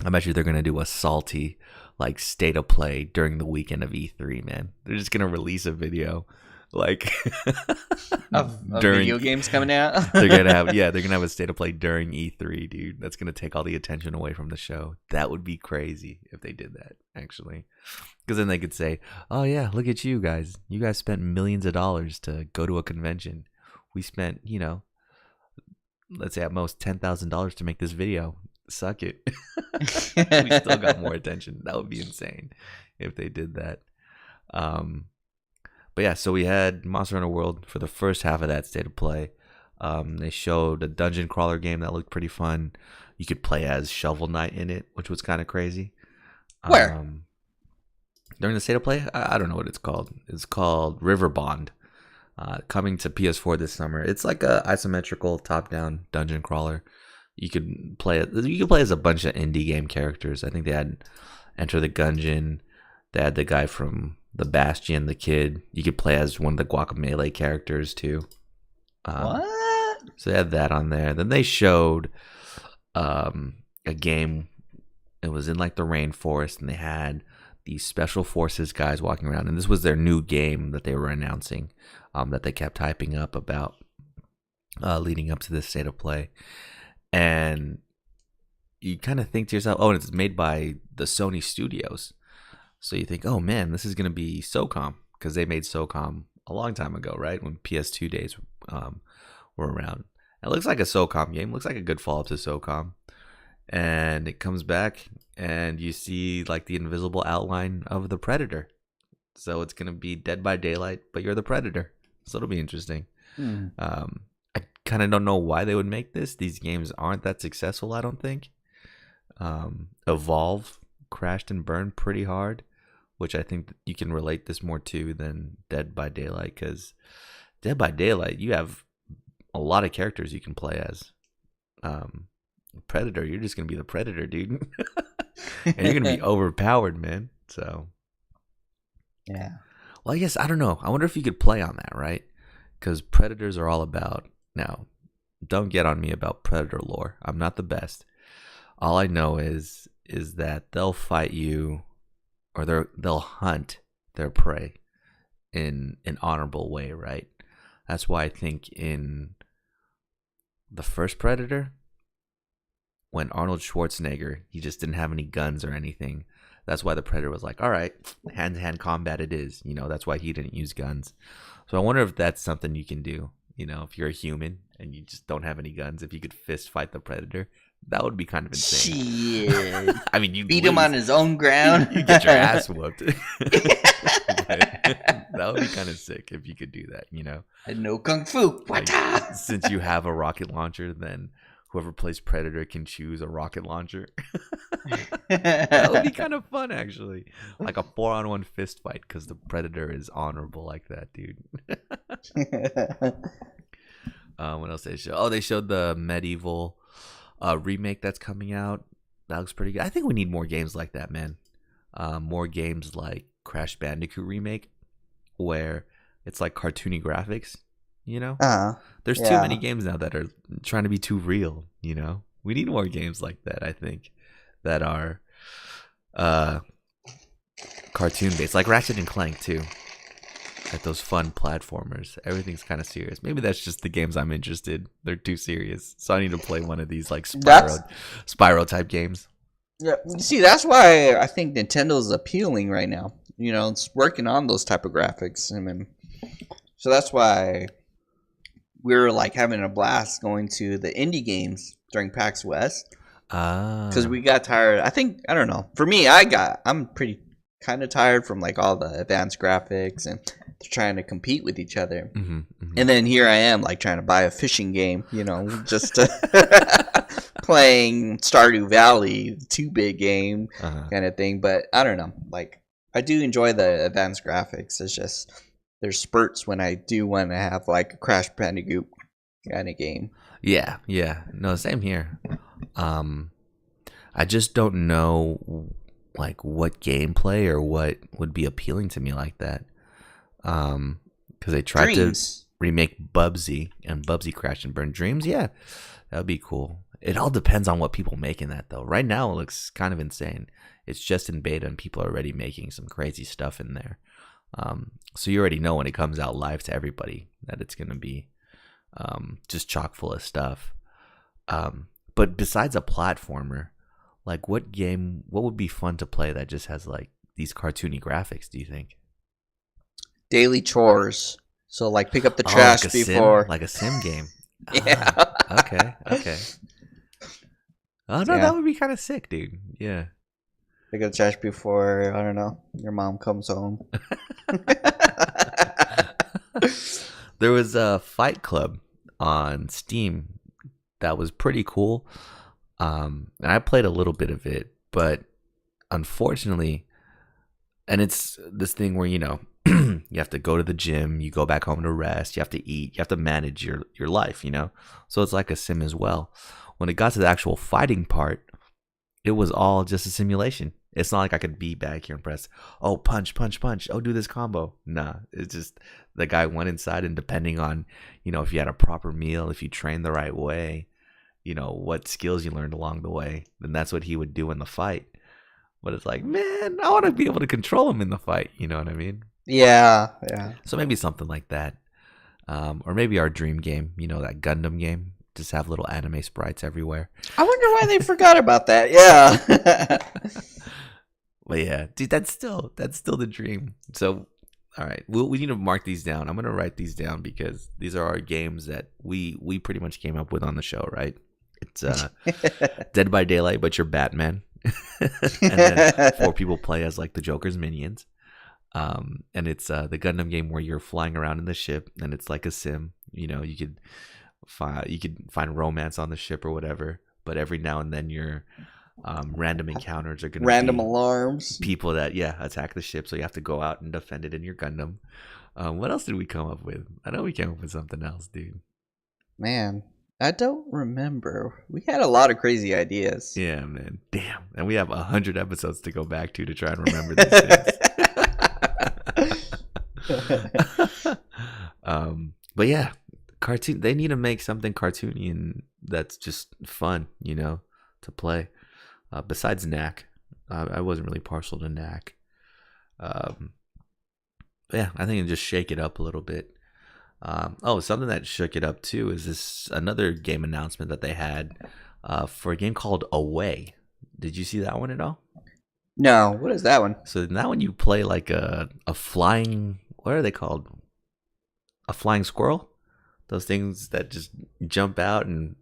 Speaker 2: I bet you they're going to do a salty, like, state of play during the weekend of E3, man. They're just going to release a video, like...
Speaker 1: of video games coming out?
Speaker 2: they're going to have a state of play during E3, dude. That's going to take all the attention away from the show. That would be crazy if they did that, actually. Because then they could say, oh yeah, look at you guys. You guys spent millions of dollars to go to a convention. We spent, let's say at most $10,000 to make this video. Suck it. We still got more attention. That would be insane if they did that. But yeah, so we had Monster Hunter World for the first half of that state of play. They showed a dungeon crawler game that looked pretty fun. You could play as Shovel Knight in it, which was kind of crazy.
Speaker 1: Where?
Speaker 2: During the state of play, I don't know what it's called. It's called River Bond. Coming to PS4 this summer. It's like a isometrical top-down dungeon crawler. You could play it. You could play as a bunch of indie game characters. I think they had Enter the Gungeon. They had the guy from the Bastion, the kid. You could play as one of the Guacamelee characters too.
Speaker 1: What?
Speaker 2: So they had that on there. Then they showed a game. It was in like the rainforest, and they had these special forces guys walking around. And this was their new game that they were announcing, that they kept hyping up about leading up to this state of play. And you kind of think to yourself, oh, it's made by the Sony Studios. So you think, oh man, this is going to be SOCOM, because they made SOCOM a long time ago, right? When PS2 days were around. It looks like a SOCOM game. Looks like a good follow-up to SOCOM. And it comes back, and you see like the invisible outline of the Predator. So it's going to be Dead by Daylight, but you're the Predator. So it'll be interesting. I kind of don't know why they would make this. These games aren't that successful, I don't think. Evolve crashed and burned pretty hard, which I think you can relate this more to than Dead by Daylight, because Dead by Daylight, you have a lot of characters you can play as. Predator, you're just going to be the Predator, dude. And you're going to be overpowered, man. So,
Speaker 1: Yeah.
Speaker 2: well, I guess, I don't know. I wonder if you could play on that, right? Because Predators are all about, now, don't get on me about Predator lore. I'm not the best. All I know is that they'll fight you, or they'll hunt their prey in an honorable way, right? That's why I think in the first Predator, when Arnold Schwarzenegger, he just didn't have any guns or anything. That's why the Predator was like, all right, hand-to-hand combat it is. That's why he didn't use guns. So I wonder if that's something you can do. If you're a human and you just don't have any guns, if you could fist fight the Predator, that would be kind of insane.
Speaker 1: Shit.
Speaker 2: I mean, you
Speaker 1: beat him on his own ground.
Speaker 2: You get your ass whooped. That would be kind of sick if you could do that,
Speaker 1: And no kung fu.
Speaker 2: Like, since you have a rocket launcher, then whoever plays Predator can choose a rocket launcher. That would be kind of fun, actually. Like a 4-on-1 fist fight, because the Predator is honorable like that, dude. What else did they show? Oh, they showed the Medieval remake that's coming out. That looks pretty good. I think we need more games like that, man. More games like Crash Bandicoot remake, where it's like cartoony graphics. There's too many games now that are trying to be too real. We need more games like that, I think, that are cartoon based, like Ratchet and Clank too. Like those fun platformers. Everything's kind of serious. Maybe that's just the games I'm interested. They're too serious, so I need to play one of these like Spyro type games.
Speaker 1: Yeah, see, that's why I think Nintendo's appealing right now. It's working on those type of graphics. So that's why we're like having a blast going to the indie games during PAX West. Because we got tired. I don't know. For me, I'm pretty kind of tired from like all the advanced graphics and they're trying to compete with each other. And then here I am like trying to buy a fishing game, just playing Stardew Valley, 2-bit game kind of thing. But I don't know. Like, I do enjoy the advanced graphics. It's just there's spurts when I do want to have like a Crash Bandicoot kind of game.
Speaker 2: Yeah. No, same here. I just don't know like what gameplay or what would be appealing to me like that. Because they tried to remake Bubsy, and Bubsy crashed and burned. Dreams, yeah, that would be cool. It all depends on what people make in that, though. Right now, it looks kind of insane. It's just in beta, and people are already making some crazy stuff in there. So you already know when it comes out live to everybody that it's going to be just chock full of stuff. But besides a platformer, like what would be fun to play that just has like these cartoony graphics, do you think?
Speaker 1: Daily chores. So like pick up the trash
Speaker 2: like
Speaker 1: before.
Speaker 2: Like a sim game.
Speaker 1: Yeah.
Speaker 2: Okay. Oh no, that would be kind of sick, dude. Yeah.
Speaker 1: Pick up the trash before, I don't know, your mom comes home.
Speaker 2: There was a Fight Club on Steam that was pretty cool. And I played a little bit of it, but unfortunately, and it's this thing where, you have to go to the gym, you go back home to rest, you have to eat, you have to manage your life, So it's like a sim as well. When it got to the actual fighting part, it was all just a simulation. It's not like I could be back here and press, oh, punch, punch, punch. Oh, do this combo. Nah, it's just the guy went inside, and depending on, if you had a proper meal, if you trained the right way, what skills you learned along the way, then that's what he would do in the fight. But it's like, man, I want to be able to control him in the fight. You know what I mean?
Speaker 1: Yeah, yeah.
Speaker 2: So maybe something like that. Or maybe our dream game, that Gundam game. Just have little anime sprites everywhere.
Speaker 1: I wonder why they forgot about that. Yeah.
Speaker 2: But yeah, dude, that's still the dream. So, all right, we need to mark these down. I'm gonna write these down because these are our games that we pretty much came up with on the show, right? It's Dead by Daylight, but you're Batman, and then 4 people play as like the Joker's minions. And it's the Gundam game where you're flying around in the ship, and it's like a sim. You could find romance on the ship or whatever, but every now and then your random encounters are going to
Speaker 1: random
Speaker 2: be
Speaker 1: alarms,
Speaker 2: people that attack the ship, so you have to go out and defend it in your Gundam. What else did we come up with? I know we came up with something else, dude.
Speaker 1: Man, I don't remember. We had a lot of crazy ideas.
Speaker 2: Yeah, man. Damn. And we have 100 episodes to go back to try and remember these things. But yeah, cartoon. They need to make something cartoony and that's just fun, to play. Besides Knack, I wasn't really partial to Knack. Yeah, I think it just shake it up a little bit. Something that shook it up too is this another game announcement that they had for a game called Away. Did you see that one at all?
Speaker 1: No, what is that one?
Speaker 2: So now when you play like a flying, what are they called? A flying squirrel? Those things that just jump out and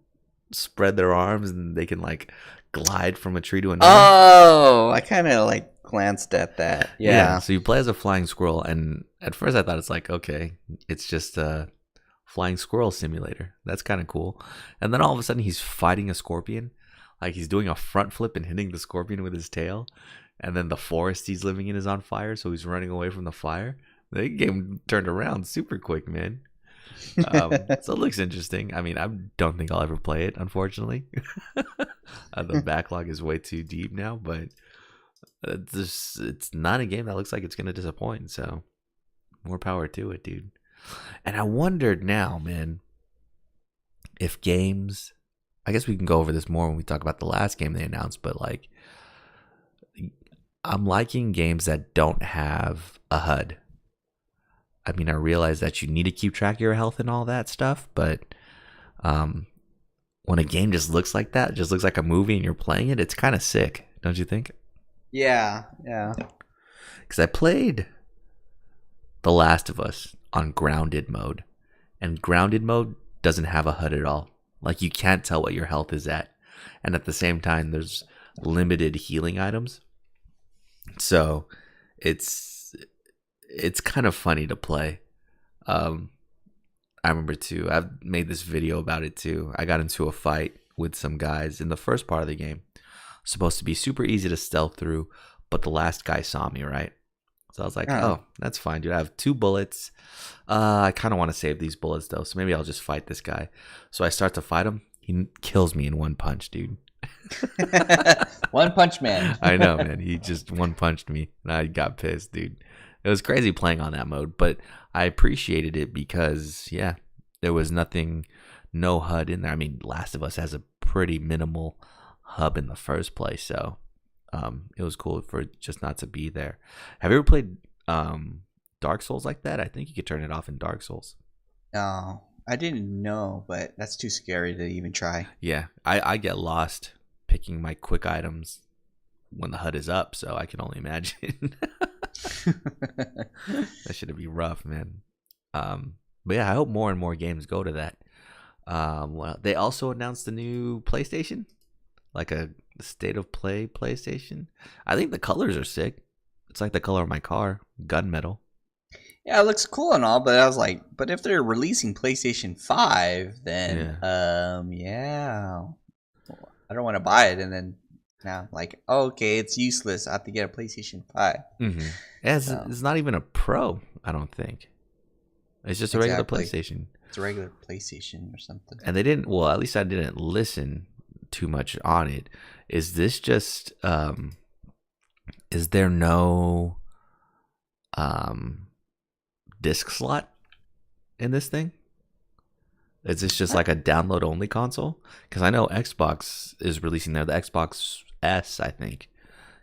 Speaker 2: spread their arms and they can like glide from a tree to another.
Speaker 1: Oh, I kind of like glanced at that. Yeah.
Speaker 2: So you play as a flying squirrel, and at first I thought it's like, okay, it's just a flying squirrel simulator. That's kind of cool. And then all of a sudden he's fighting a scorpion. Like he's doing a front flip and hitting the scorpion with his tail. And then the forest he's living in is on fire, so he's running away from the fire. The game turned around super quick, man. So it looks interesting. I mean, I don't think I'll ever play it, unfortunately. The backlog is way too deep now, but it's not a game that looks like it's going to disappoint. So more power to it, dude. And I wondered now, man, if games, I guess we can go over this more when we talk about the last game they announced, but like, I'm liking games that don't have a HUD. I mean, I realize that you need to keep track of your health and all that stuff, but when a game just looks like that, just looks like a movie and you're playing it, it's kind of sick, don't you think?
Speaker 1: Yeah.
Speaker 2: Because I played The Last of Us on grounded mode, and grounded mode doesn't have a HUD at all. Like, you can't tell what your health is at, and at the same time, there's limited healing items. So it's kind of funny to play. I remember too, I've made this video about it too. I got into a fight with some guys in the first part of the game. Supposed to be super easy to stealth through, but the last guy saw me, right? So I was like, oh, that's fine, dude. I have 2 bullets. I kind of want to save these bullets though, so maybe I'll just fight this guy. So I start to fight him. He kills me in one punch, dude.
Speaker 1: One punch man.
Speaker 2: I know, man. He just one punched me, and I got pissed, dude. It was crazy playing on that mode, but I appreciated it because, yeah, there was no HUD in there. I mean, Last of Us has a pretty minimal hub in the first place, so it was cool for it just not to be there. Have you ever played Dark Souls like that? I think you could turn it off in Dark Souls.
Speaker 1: No, I didn't know, but that's too scary to even try.
Speaker 2: Yeah, I get lost picking my quick items when the HUD is up, so I can only imagine. That should be rough, man. But yeah, I hope more and more games go to that. Well, they also announced a new PlayStation, like a state of play PlayStation. I think the colors are sick. It's like the color of my car, gunmetal.
Speaker 1: Yeah, it looks cool and all, but I was like, but if they're releasing PlayStation 5, then yeah. I don't want to buy it and then now like, okay, it's useless. I have to get a PlayStation 5.
Speaker 2: Mm-hmm. It's not even a Pro, I don't think. It's just a regular PlayStation.
Speaker 1: It's a regular PlayStation or something.
Speaker 2: And they didn't, well, at least I didn't listen too much on it. Is this just is there no disc slot in this thing? Is this just like a download only console? Because I know Xbox is releasing the Xbox S, I think,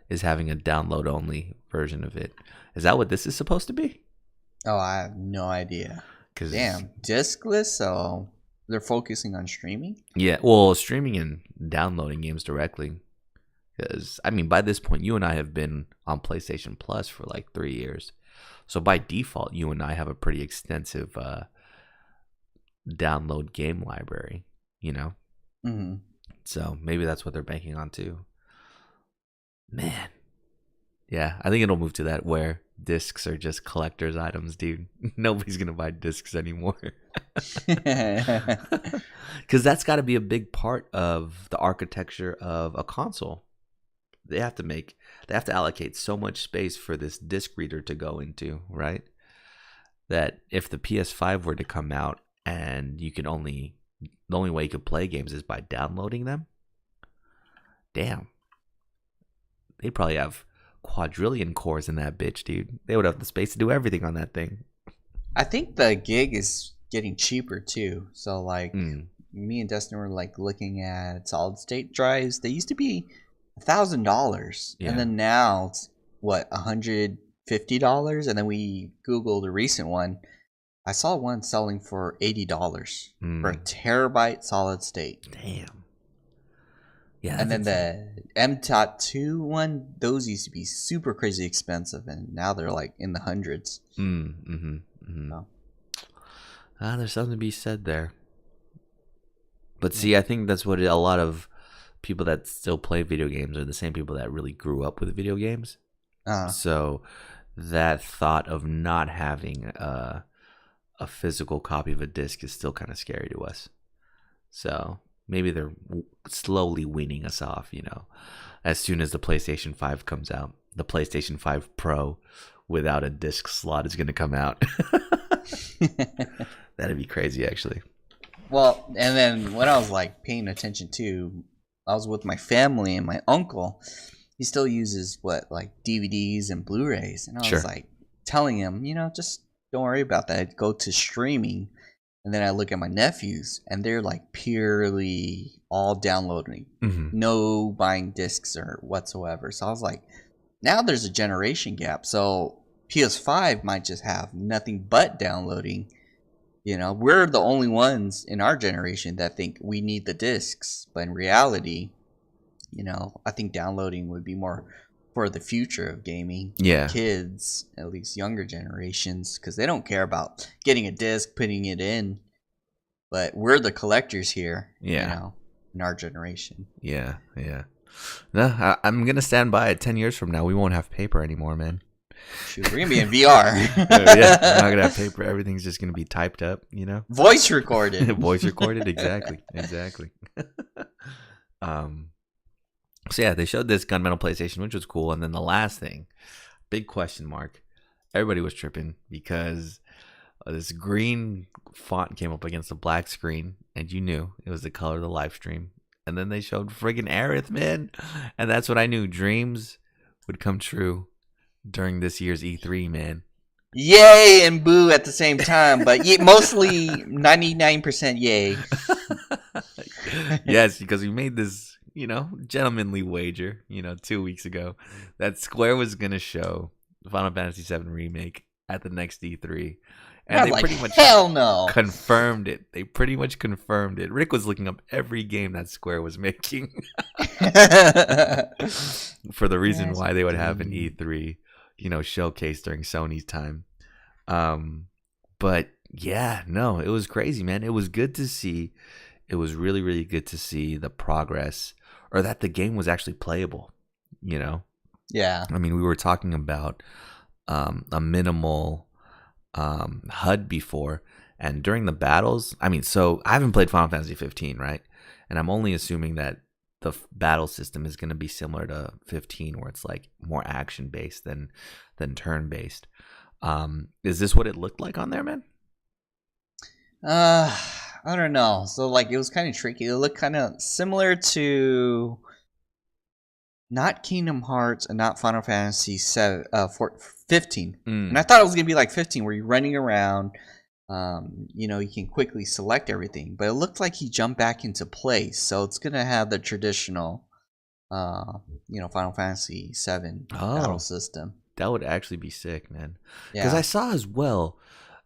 Speaker 2: is having a download only version of it. Is that what this is supposed to be?
Speaker 1: Oh, I have no idea. Damn, discless. So they're focusing on streaming.
Speaker 2: Yeah, well, streaming and downloading games directly. Because I mean, by this point, you and I have been on PlayStation Plus for like 3 years, so by default, you and I have a pretty extensive download game library. You know,
Speaker 1: Mm-hmm.
Speaker 2: so maybe that's what they're banking on too. Man, yeah, I think it'll move to that where discs are just collector's items, dude. Nobody's gonna buy discs anymore. Because that's got to be a big part of the architecture of a console. They have to allocate so much space for this disc reader to go into, right? That if the PS5 were to come out and the only way you could play games is by downloading them, damn, they probably have quadrillion cores in that bitch, dude. They would have the space to do everything on that thing.
Speaker 1: I think the gig is getting cheaper too. So like me and Dustin were like looking at solid state drives. They used to be $1,000,
Speaker 2: Yeah.
Speaker 1: and then now it's what, $150. And then we Googled a recent one. I saw one selling for $80 for a terabyte solid state.
Speaker 2: Damn. Yeah.
Speaker 1: And then the M.2 one, those used to be super crazy expensive, and now they're like in the hundreds. So.
Speaker 2: There's something to be said there. But see, I think that's what a lot of people that still play video games are the same people that really grew up with video games. So that thought of not having a physical copy of a disc is still kind of scary to us. So maybe they're slowly weaning us off, you know. As soon as the PlayStation 5 comes out, the PlayStation 5 Pro without a disc slot is going to come out. That'd be crazy, actually.
Speaker 1: Well, and then when I was like paying attention to, I was with my family, and my uncle, he still uses like DVDs and Blu-rays, and I was like telling him, just don't worry about that. Go to streaming. And then I look at my nephews, and they're like purely all downloading, no buying discs or whatsoever. So I was like, now there's a generation gap. So PS5 might just have nothing but downloading. We're the only ones in our generation that think we need the discs. But in reality, I think downloading would be more for the future of gaming.
Speaker 2: Yeah.
Speaker 1: Kids, at least younger generations, because they don't care about getting a disc, putting it in. But we're the collectors here, in our generation.
Speaker 2: Yeah. No, I'm going to stand by it. 10 years from now, we won't have paper anymore, man.
Speaker 1: Shoot, we're going to be in VR.
Speaker 2: Yeah, we're not going to have paper. Everything's just going to be typed up,
Speaker 1: Voice recorded.
Speaker 2: Voice recorded, exactly. So yeah, they showed this Gunmetal PlayStation, which was cool. And then the last thing, big question mark. Everybody was tripping because this green font came up against the black screen, and you knew it was the color of the live stream. And then they showed friggin' Aerith, man. And that's when I knew dreams would come true during this year's E3, man.
Speaker 1: Yay and boo at the same time, but mostly 99% yay.
Speaker 2: Yes, because we made this, gentlemanly wager, 2 weeks ago, that Square was going to show Final Fantasy VII Remake at the next E3. And they pretty much
Speaker 1: hell no.
Speaker 2: confirmed it. They pretty much confirmed it. Rick was looking up every game that Square was making for the reason why they would have an E3, showcase during Sony's time. But yeah, no, it was crazy, man. It was good to see. It was really, really good to see the progress, or that the game was actually playable,
Speaker 1: Yeah.
Speaker 2: I mean, we were talking about a minimal HUD before, and during the battles, so I haven't played Final Fantasy 15, right? And I'm only assuming that the battle system is going to be similar to 15, where it's like more action based than turn based. Is this what it looked like on there, man?
Speaker 1: I don't know. So like it was kind of tricky. It looked kind of similar to not Kingdom Hearts and not Final Fantasy 15. And I
Speaker 2: Mm.
Speaker 1: thought it was gonna be like 15, where you're running around. You can quickly select everything, but it looked like he jumped back into place. So it's gonna have the traditional, uh, Final Fantasy 7 battle
Speaker 2: Oh,
Speaker 1: system.
Speaker 2: that would actually be sick, man. Because I
Speaker 1: Yeah,
Speaker 2: saw as well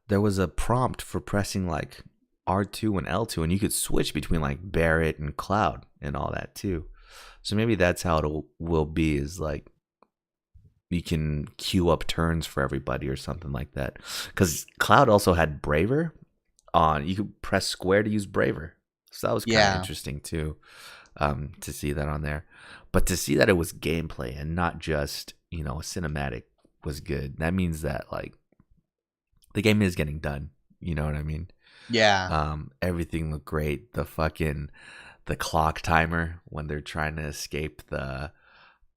Speaker 2: there was a prompt for pressing like R2 and L2, and you could switch between like Barret and Cloud and all that too. So maybe that's how will be, is like you can queue up turns for everybody or something like that. Because Cloud also had Braver on. You could press square to use Braver. So that was kind of
Speaker 1: yeah,
Speaker 2: interesting too, to see that on there. But to see that it was gameplay and not just, a cinematic was good. That means that like the game is getting done. You know what I mean?
Speaker 1: yeah,
Speaker 2: Everything looked great. The clock timer when they're trying to escape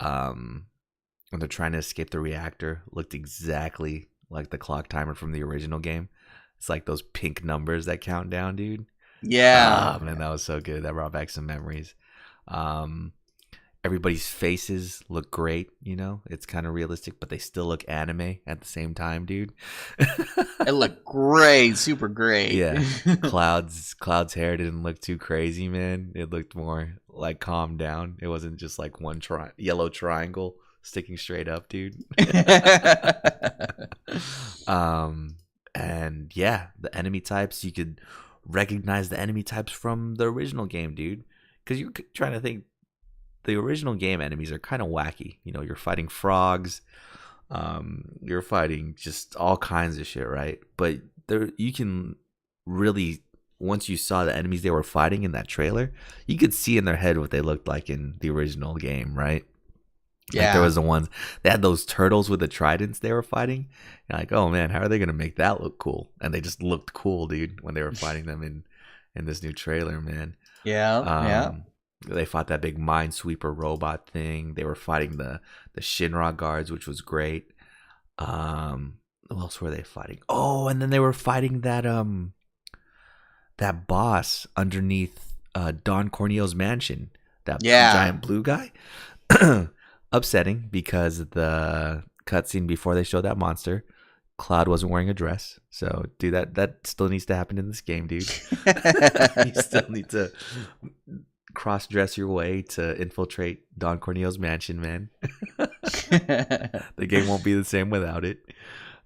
Speaker 2: um the reactor looked exactly like the clock timer from the original game. It's like those pink numbers that count down, dude.
Speaker 1: yeah.
Speaker 2: Ah, man, that was so good. That brought back some memories. Um, Everybody's faces look great. It's kind of realistic, but they still look anime at the same time, dude.
Speaker 1: It looked great, super great.
Speaker 2: Yeah, Cloud's hair didn't look too crazy, man. It looked more like calmed down. It wasn't just like one yellow triangle sticking straight up, dude. um, and yeah, the enemy types, you could recognize the enemy types from the original game, dude. Because you're trying to think, the original game enemies are kind of wacky. You're fighting frogs, you're fighting just all kinds of shit, right? But there, you can really, once you saw the enemies they were fighting in that trailer, you could see in their head what they looked like in the original game, right? Like there
Speaker 1: Yeah.
Speaker 2: was the ones they had those turtles with the tridents they were fighting. You're like, oh man, how are they gonna make that look cool? And they just looked cool, dude, when they were fighting them in this new trailer, man.
Speaker 1: Yeah. Yeah.
Speaker 2: Um, they fought that big minesweeper robot thing. They were fighting the Shinra guards, which was great. Who else were they fighting? Oh, and then they were fighting that boss underneath Don Corneo's mansion, that
Speaker 1: Yeah.
Speaker 2: giant blue guy. Upsetting because the cutscene before they showed that monster, Cloud wasn't wearing a dress. So, dude, that still needs to happen in this game, dude. You still need to cross dress your way to infiltrate Don Corneo's mansion, man. The game won't be the same without it.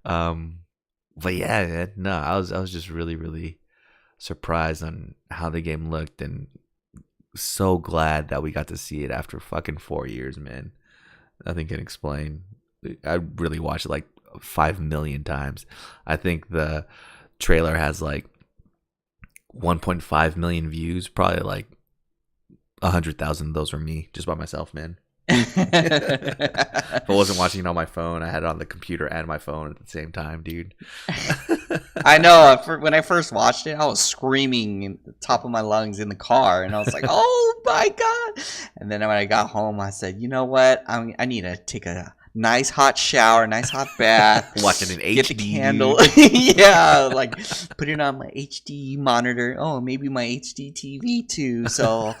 Speaker 2: Um, but yeah, man, no, I was just really really surprised on how the game looked, and so glad that we got to see it after fucking 4 years, man. Nothing can explain. I really watched it like 5 million times. I think the trailer has like 1.5 million views. Probably like 100,000 of those were me, just by myself, man. If I wasn't watching it on my phone, I had it on the computer and my phone at the same time, dude.
Speaker 1: I know. When I first watched it, I was screaming at the top of my lungs in the car, and I was like, "Oh my god!" And then when I got home, I said, "You know what? I need to take a nice hot shower, nice hot bath,
Speaker 2: Watching an
Speaker 1: get the
Speaker 2: HD,
Speaker 1: candle,
Speaker 2: dude.
Speaker 1: yeah, like put it on my HD monitor. Oh, maybe my HD TV too. So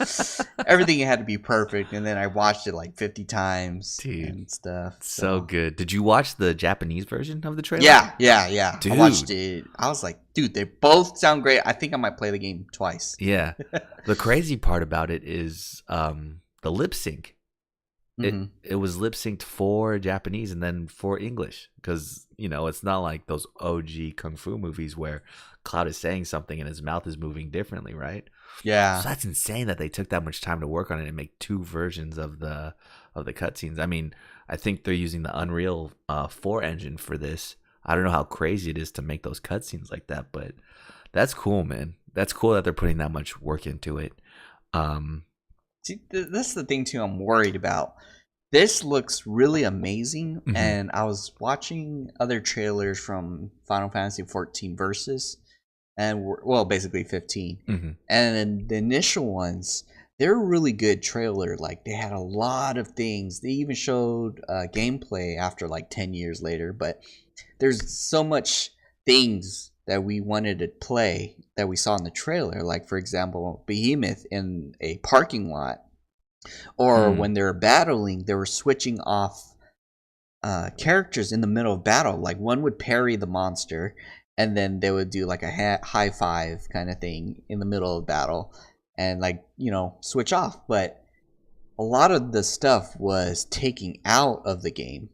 Speaker 1: everything had to be perfect. And then I watched it like 50 times
Speaker 2: Dude,
Speaker 1: and stuff.
Speaker 2: so
Speaker 1: So
Speaker 2: good. Did you watch the Japanese version of the trailer?
Speaker 1: yeah. I watched
Speaker 2: Dude.
Speaker 1: it. I was like, dude, they both sound great. I think I might play the game twice.
Speaker 2: Yeah. The crazy part about it is the lip sync.
Speaker 1: Hmm.
Speaker 2: It was lip synced for Japanese and then for English, because it's not like those OG kung fu movies where Cloud is saying something and his mouth is moving differently, right?
Speaker 1: Yeah.
Speaker 2: So that's insane that they took that much time to work on it and make two versions of the cutscenes. I mean, I think they're using the Unreal 4 engine for this. I don't know how crazy it is to make those cutscenes like that, but that's cool, man. That's cool that they're putting that much work into it. Um,
Speaker 1: See, this is the thing too. I'm worried about. This looks really amazing,
Speaker 2: mhm,
Speaker 1: and I was watching other trailers from Final Fantasy 14 Versus, and well, basically 15,
Speaker 2: mhm,
Speaker 1: and then the initial ones. They're a really good trailer. Like they had a lot of things. They even showed gameplay after like 10 years later. But there's so much things that we wanted to play that we saw in the trailer. Like for example, Behemoth in a parking lot. Or
Speaker 2: Mm.
Speaker 1: when they were battling, they were switching off characters in the middle of battle. Like one would parry the monster, and then they would do like a high five kind of thing in the middle of battle, and like switch off. But a lot of the stuff was taking out of the game,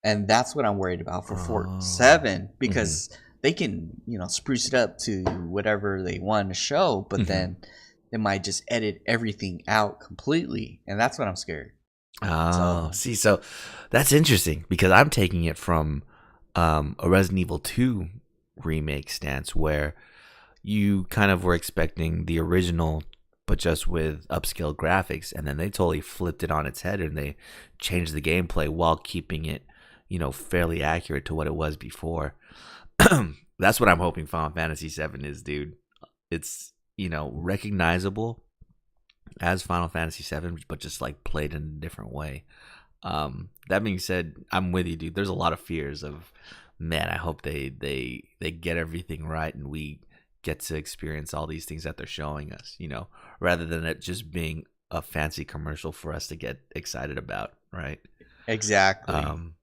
Speaker 1: and that's what I'm worried about for Fort
Speaker 2: Oh.
Speaker 1: 7
Speaker 2: Hmm.
Speaker 1: because they can spruce it up to whatever they want to show, but
Speaker 2: Hmm.
Speaker 1: then they might just edit everything out completely, and that's what I'm scared.
Speaker 2: Oh,
Speaker 1: So
Speaker 2: see, so that's interesting because I'm taking it from a Resident Evil 2 remake stance where you kind of were expecting the original, but just with upscale graphics, and then they totally flipped it on its head and they changed the gameplay while keeping it, fairly accurate to what it was before. That's what I'm hoping Final Fantasy VII is, dude. It's recognizable as Final Fantasy VII, but just like played in a different way. That being said, I'm with you, dude. There's a lot of fears of, man. I hope they get everything right and we get to experience all these things that they're showing us. Rather than it just being a fancy commercial for us to get excited about, right?
Speaker 1: exactly.
Speaker 2: Um,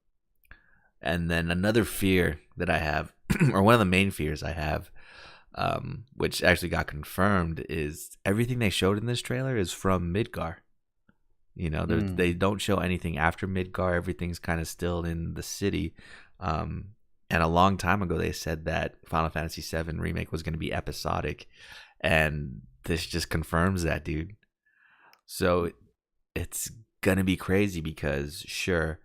Speaker 2: and then another fear that I have, or one of the main fears I have, which actually got confirmed, is everything they showed in this trailer is from Midgar.
Speaker 1: Mm.
Speaker 2: They don't show anything after Midgar. Everything's kind of still in the city. And a long time ago, they said that Final Fantasy VII Remake was going to be episodic. And this just confirms that, dude. So it's going to be crazy because, sure,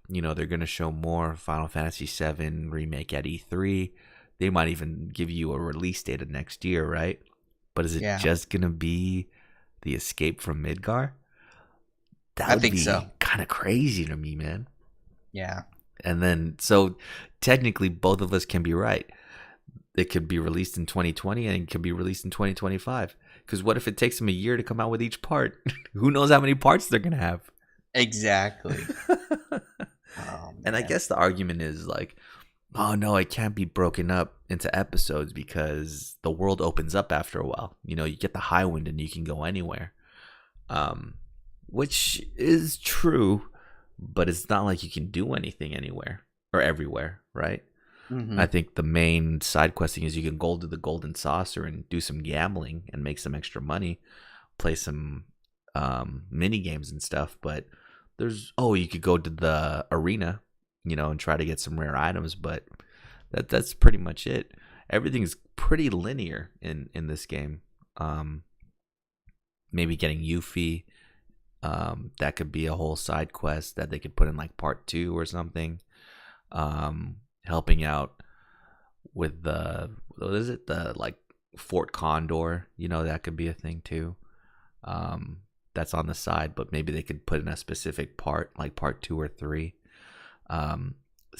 Speaker 2: they're going to show more Final Fantasy VII Remake at E3. They might even give you a release date of next year, right? But is it
Speaker 1: Yeah,
Speaker 2: just going to be the escape from Midgar? That
Speaker 1: I
Speaker 2: would
Speaker 1: think so.
Speaker 2: be kind of crazy to me, man.
Speaker 1: Yeah,
Speaker 2: And then, so technically, both of us can be right. It could be released in 2020 and it could be released in 2025. Because what if it takes them a year to come out with each part? Who knows how many parts they're going to have?
Speaker 1: exactly. Oh
Speaker 2: And I
Speaker 1: man.
Speaker 2: guess the argument is like, oh no, it can't be broken up into episodes because the world opens up after a while. You get the high wind and you can go anywhere. Um, which is true, but it's not like you can do anything anywhere or everywhere, right? I
Speaker 1: Hmm.
Speaker 2: think the main side questing is you can go to the Golden Saucer and do some gambling and make some extra money, play some mini games and stuff. But you could go to the arena, and try to get some rare items. But that's pretty much it. Everything's pretty linear in this game. Um, Maybe getting Yuffie. That could be a whole side quest that they could put in like part 2 or something. Helping out with the, what is it, the like Fort Condor, that could be a thing too. That's on the side, but maybe they could put in a specific part, like part 2 or 3. So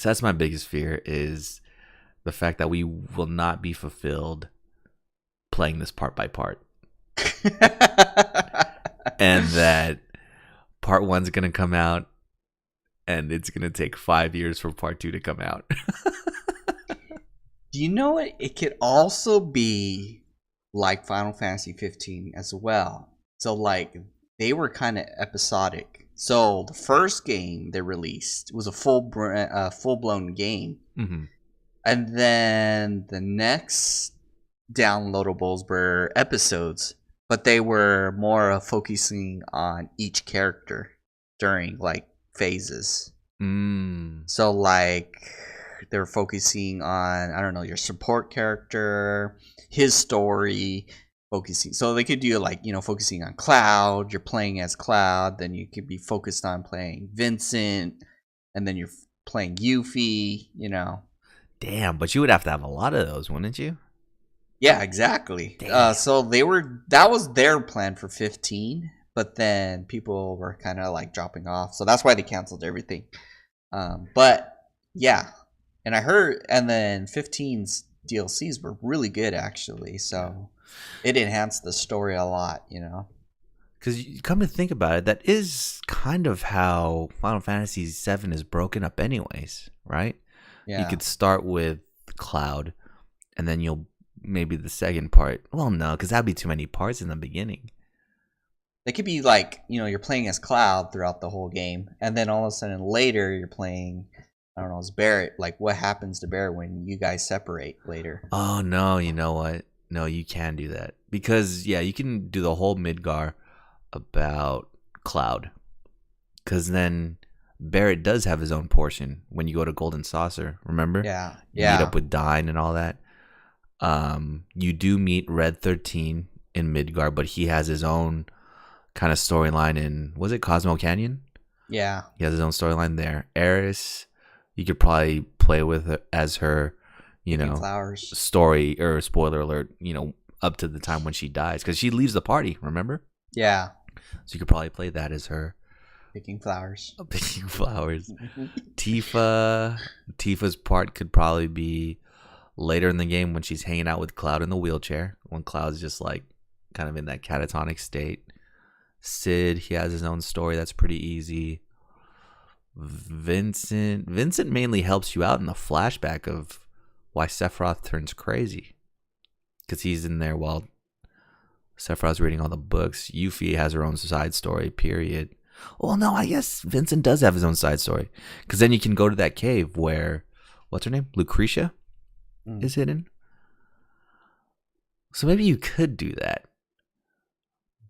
Speaker 2: that's my biggest fear, is the fact that we will not be fulfilled playing this part by part, and that part 1's gonna come out and it's gonna take 5 years for part 2 to come out.
Speaker 1: Do you know what? It could also be like Final Fantasy 15 as well. So like they were kind of episodic. So the first game they released was a full blown game,
Speaker 2: Hmm.
Speaker 1: and then the next downloadables were episodes, but they were more focusing on each character during like phases.
Speaker 2: Mm.
Speaker 1: So like they're focusing on, I don't know, your support character, his story, focusing. So they could do like, focusing on Cloud, you're playing as Cloud, then you could be focused on playing Vincent, and then you're playing Yuffie.
Speaker 2: Damn, but you would have to have a lot of those, wouldn't you?
Speaker 1: Yeah, exactly.
Speaker 2: Damn.
Speaker 1: So that was their plan for 15, but then people were kind of like dropping off. So that's why they canceled everything. But yeah, and I heard, and then 15's DLCs were really good actually.
Speaker 2: Yeah.
Speaker 1: So it enhanced the story a lot.
Speaker 2: Because you come to think about it, that is kind of how Final Fantasy VII is broken up, anyways, right? You
Speaker 1: Yeah.
Speaker 2: could start with Cloud, and then you'll maybe the second part. Well, no, because that'd be too many parts in the beginning.
Speaker 1: They could be like, you're playing as Cloud throughout the whole game, and then all of a sudden later you're playing, I don't know, as Barrett. Like, what happens to Barrett when you guys separate later?
Speaker 2: Oh no, you know what? No, you can do that because yeah, you can do the whole Midgar about Cloud, because then Barrett does have his own portion when you go to Golden Saucer. Remember?
Speaker 1: Yeah,
Speaker 2: You meet
Speaker 1: yeah,
Speaker 2: up with Dine and all that. You do meet Red 13 in Midgar, but he has his own kind of storyline in, was it Cosmo Canyon?
Speaker 1: yeah.
Speaker 2: He has his own storyline there. Eris, you could probably play with her as her,
Speaker 1: Picking flowers.
Speaker 2: story, or spoiler alert, up to the time when she dies, because she leaves the party. Remember?
Speaker 1: Yeah,
Speaker 2: So you could probably play that as her
Speaker 1: picking flowers.
Speaker 2: picking flowers. Tifa's part could probably be later in the game when she's hanging out with Cloud in the wheelchair, when Cloud's just like kind of in that catatonic state. Sid, he has his own story that's pretty easy. Vincent mainly helps you out in the flashback of why Sephiroth turns crazy, because he's in there while Sephiroth's reading all the books. Yuffie has her own side story, period. Well, no, I guess Vincent does have his own side story, because then you can go to that cave where, what's her name? Lucretia is hidden. So maybe you could do that.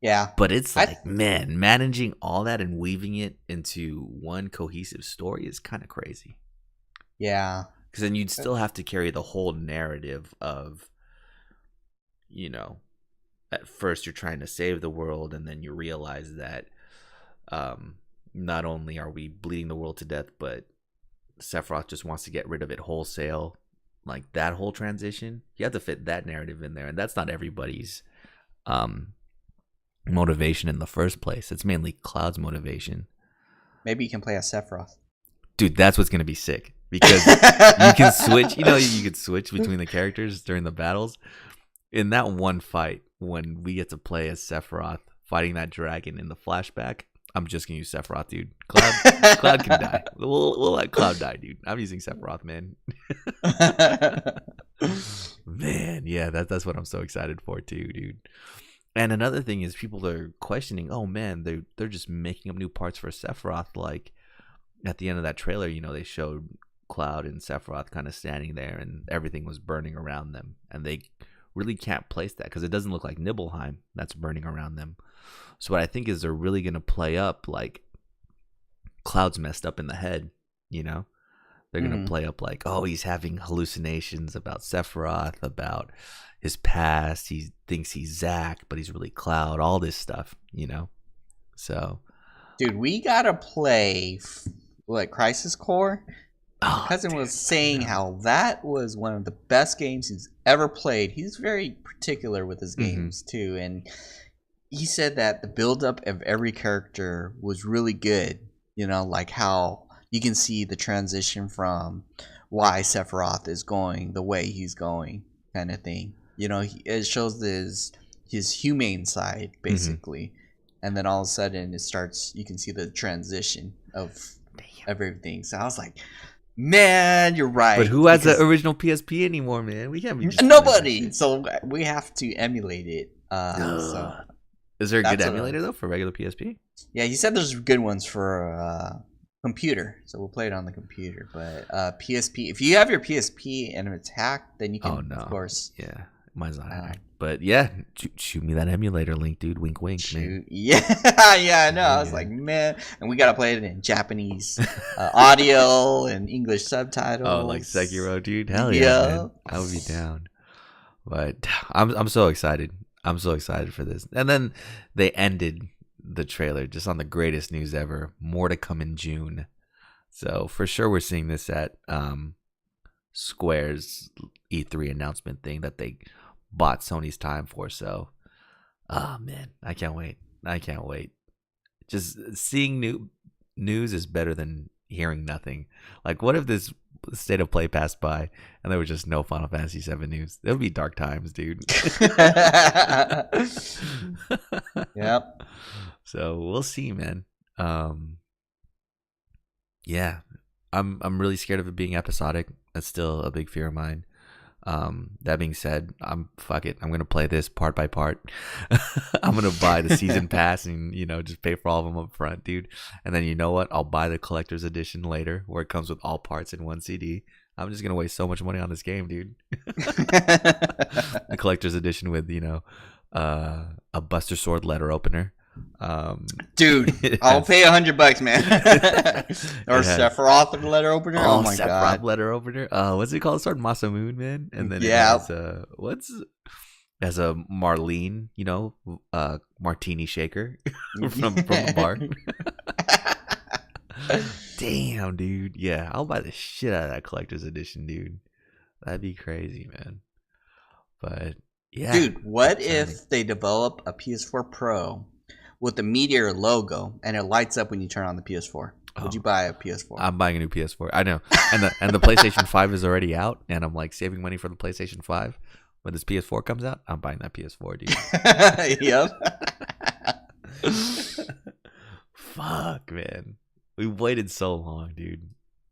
Speaker 1: Yeah,
Speaker 2: But it's like, man, managing all that and weaving it into one cohesive story is kind of crazy.
Speaker 1: yeah.
Speaker 2: Because then you'd still have to carry the whole narrative of, at first you're trying to save the world, and then you realize that not only are we bleeding the world to death, but Sephiroth just wants to get rid of it wholesale. Like that whole transition, you have to fit that narrative in there, and that's not everybody's motivation in the first place. It's mainly Cloud's motivation.
Speaker 1: Maybe you can play as Sephiroth.
Speaker 2: Dude, that's what's gonna be sick, because you can switch. You could switch between the characters during the battles. In that one fight, when we get to play as Sephiroth fighting that dragon in the flashback, I'm just gonna use Sephiroth, dude. Cloud can die. We'll let Cloud die, dude. I'm using Sephiroth, man. Man, yeah, that's what I'm so excited for too, dude. And another thing is, people are questioning, oh man, they're just making up new parts for Sephiroth. Like at the end of that trailer, they showed Cloud and Sephiroth kind of standing there, and everything was burning around them, and they really can't place that because it doesn't look like Nibelheim that's burning around them. So what I think is they're really gonna play up like Cloud's messed up in the head. They're gonna play up like, oh, he's having hallucinations about Sephiroth, about his past. He thinks he's Zack, but he's really Cloud. All this stuff, So,
Speaker 1: dude, we gotta play Crisis Core. My cousin was saying how that was one of the best games he's ever played. He's very particular with his games too, and he said that the build-up of every character was really good. Like how you can see the transition from why Sephiroth is going the way he's going, kind of thing. It shows his humane side basically, and then all of a sudden it starts. You can see the transition of everything. So I was like, man, you're right.
Speaker 2: But who has the original PSP anymore, man? We can't be
Speaker 1: nobody. So we have to emulate it. So
Speaker 2: is there a good emulator though for regular PSP?
Speaker 1: Yeah, he said there's good ones for computer, so we'll play it on the computer. But PSP, if you have your PSP and it's hacked, then you can, of course.
Speaker 2: Yeah, mine's not hacked. But yeah, shoot me that emulator link, dude. Wink, wink, man.
Speaker 1: Yeah, yeah, I know. I was like, man, and we gotta play it in Japanese audio and English subtitles.
Speaker 2: Oh, like Sekiro, dude. Hell yeah, man. I would be down. But I'm so excited. I'm so excited for this. And then they ended the trailer just on the greatest news ever. More to come in June. So for sure we're seeing this at Square's E3 announcement thing that they bought Sony's time for. So man, I can't wait. Just seeing new news is better than hearing nothing. Like, what if this State of Play passed by and there was just no Final Fantasy VII news? It would be dark times, dude.
Speaker 1: Yep.
Speaker 2: So we'll see, man. Yeah, I'm really scared of it being episodic. That's still a big fear of mine. That being said, fuck it. I'm gonna play this part by part. I'm gonna buy the season pass and just pay for all of them up front, dude. And then you know what? I'll buy the collector's edition later, where it comes with all parts in one CD. I'm just gonna waste so much money on this game, dude. The collector's edition with a Buster Sword letter opener.
Speaker 1: Dude, I'll pay $100, man. Or Sephiroth letter opener. Oh my
Speaker 2: Sephiroth
Speaker 1: god,
Speaker 2: letter opener. What's it called? It started Masamune, man, and then
Speaker 1: yeah,
Speaker 2: it has a Marlene, martini shaker from the bar. Damn, dude. Yeah, I'll buy the shit out of that collector's edition, dude. That'd be crazy, man. But yeah,
Speaker 1: dude, what if they develop a PS4 Pro with the Meteor logo and it lights up when you turn on the PS4? Would you buy a PS4?
Speaker 2: I'm buying a new PS4. I know, and the PlayStation 5 is already out, and I'm like saving money for the PlayStation 5. When this PS4 comes out, I'm buying that PS4, dude.
Speaker 1: Yep.
Speaker 2: Fuck, man. We waited so long, dude.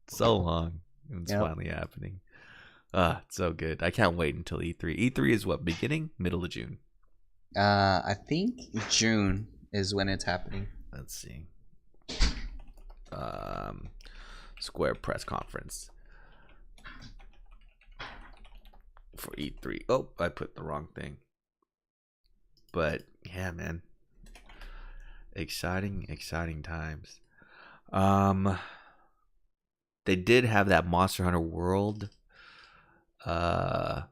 Speaker 2: So long. And it's finally happening. It's so good. I can't wait until E3. E3 is what, beginning? Middle of June?
Speaker 1: I think June is when it's happening.
Speaker 2: Let's see. Square press conference for E3. Oh, I put the wrong thing. But yeah, man. Exciting times. They did have that Monster Hunter World what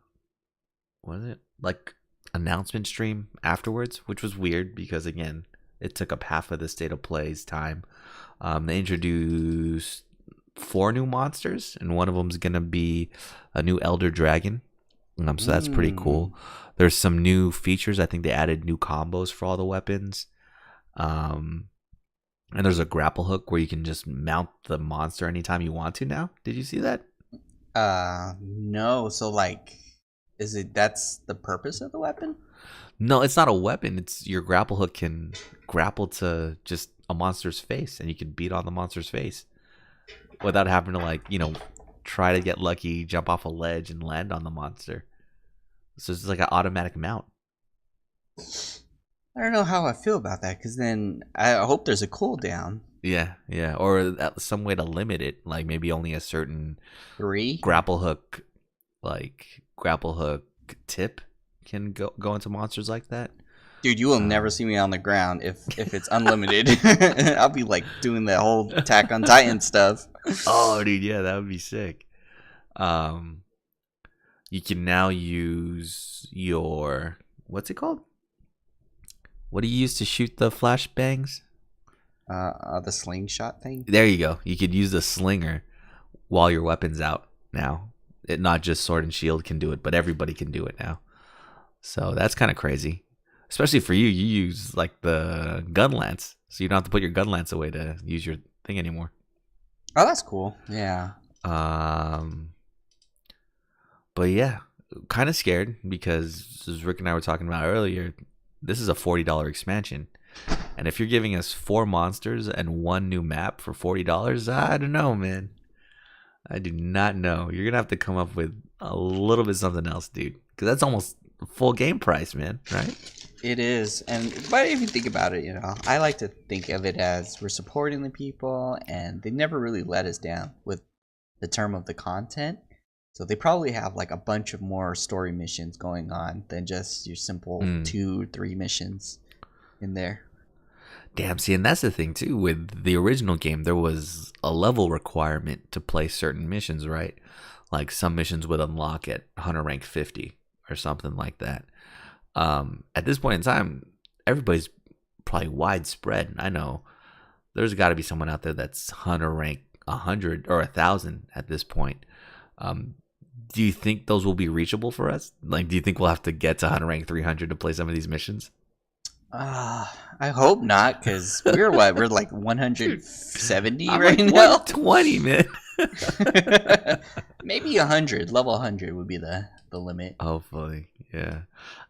Speaker 2: is it? Like announcement stream afterwards, which was weird because again, it took up half of the state of play's time. They introduced 4 new monsters, and one of them is gonna be a new Elder Dragon. So that's pretty cool. There's some new features. I think they added new combos for all the weapons. And there's a grapple hook where you can just mount the monster anytime you want to now. Did you see that?
Speaker 1: No. So that's the purpose of the weapon?
Speaker 2: No, it's not a weapon. It's your grapple hook can grapple to just a monster's face, and you can beat on the monster's face without having to try to get lucky, jump off a ledge, and land on the monster. So it's like an automatic mount.
Speaker 1: I don't know how I feel about that, because then I hope there's a cooldown.
Speaker 2: Yeah, or some way to limit it, like maybe only a certain
Speaker 1: 3
Speaker 2: grapple hook tip can go into monsters like that.
Speaker 1: Dude, you will never see me on the ground if it's unlimited. I'll be doing the whole Attack on Titan stuff.
Speaker 2: Oh, dude, yeah, that would be sick. You can now use your, what's it called? What do you use to shoot the flashbangs?
Speaker 1: The slingshot thing.
Speaker 2: There you go. You could use the slinger while your weapon's out now. It not just sword and shield can do it, but everybody can do it now. So that's kind of crazy. Especially for you, you use the gun lance, so you don't have to put your gun lance away to use your thing anymore.
Speaker 1: Oh, that's cool. Yeah.
Speaker 2: But yeah, kind of scared because as Rick and I were talking about earlier, this is a $40 expansion. And if you're giving us 4 monsters and 1 new map for $40, I don't know, man. I do not know. You're going to have to come up with a little bit something else, dude. Because that's almost full game price, man. Right?
Speaker 1: It is. But if you think about it, I like to think of it as we're supporting the people, and they never really let us down with the term of the content. So they probably have a bunch of more story missions going on than just your simple 2-3 missions in there.
Speaker 2: Damn, see, and that's the thing too. With the original game, there was a level requirement to play certain missions, right? Like some missions would unlock at Hunter rank 50 or something like that. At this point in time, everybody's probably widespread. I know there's got to be someone out there that's Hunter rank 100 or 1,000 at this point. Do you think those will be reachable for us? Do you think we'll have to get to Hunter rank 300 to play some of these missions?
Speaker 1: I hope not, because we're 170
Speaker 2: I'm
Speaker 1: right now.
Speaker 2: 120, man.
Speaker 1: Maybe 100. Level 100 would be the limit.
Speaker 2: Hopefully, yeah.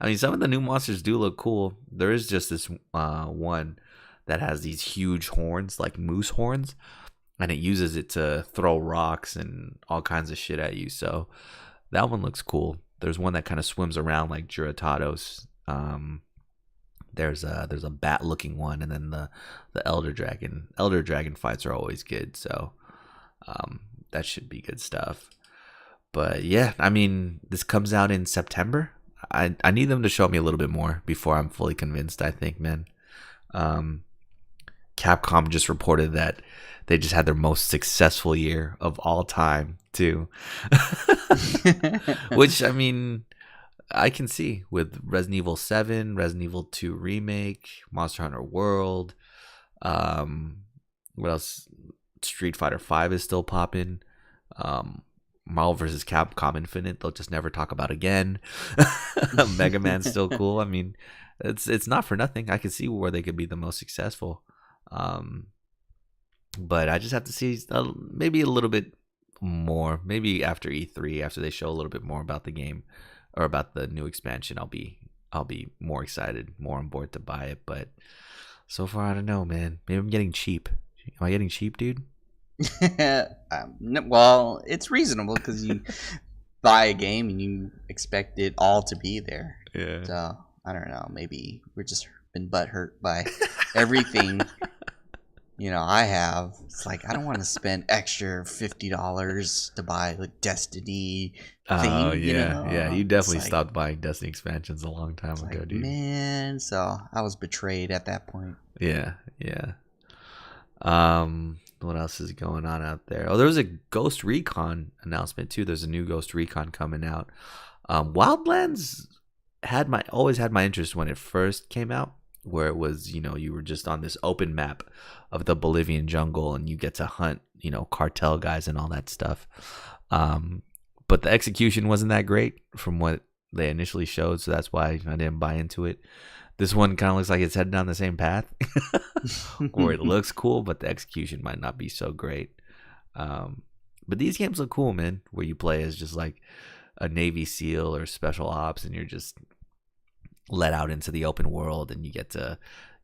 Speaker 2: I mean, some of the new monsters do look cool. There is just this one that has these huge horns, like moose horns, and it uses it to throw rocks and all kinds of shit at you. So That one looks cool. There's one that kind of swims around like Juratados. There's a bat looking one, and then the elder dragon. Elder dragon fights are always good, so that should be good stuff. But yeah, I mean, this comes out in September. I need them to show me a little bit more before I'm fully convinced, I think, man. Um, Capcom just reported that they just had their most successful year of all time, too. Which, I mean, I can see with Resident Evil 7, Resident Evil 2 Remake, Monster Hunter World. What else? Street Fighter 5 is still popping. Marvel vs. Capcom Infinite, they'll just never talk about again. Mega Man's still cool. I mean, it's not for nothing. I can see where they could be the most successful. But I just have to see maybe a little bit more. Maybe after E3, after they show a little bit more about the game or about the new expansion, I'll be more excited, more on board to buy it. But so far, I don't know, man. Maybe I'm getting cheap. Am I getting cheap, dude?
Speaker 1: Well, it's reasonable because you buy a game and you expect it all to be there.
Speaker 2: Yeah.
Speaker 1: So I don't know. Maybe we're just been butthurt by everything. I have. It's like I don't want to spend extra $50 to buy like Destiny thing.
Speaker 2: Oh yeah, yeah. You definitely
Speaker 1: It's like,
Speaker 2: stopped buying Destiny expansions a long time ago, dude.
Speaker 1: man. So I was betrayed at that point.
Speaker 2: Yeah, yeah. What else is going on out there? Oh, there was a Ghost Recon announcement too. There's a new Ghost Recon coming out. Wildlands always had my interest when it first came out, where it was, you were just on this open map of the Bolivian jungle and you get to hunt, cartel guys and all that stuff. But the execution wasn't that great from what they initially showed, so that's why I didn't buy into it. This one kind of looks like it's heading down the same path, where it looks cool, but the execution might not be so great. But these games look cool, man, where you play as just like a Navy SEAL or special ops, and you're just let out into the open world, and you get to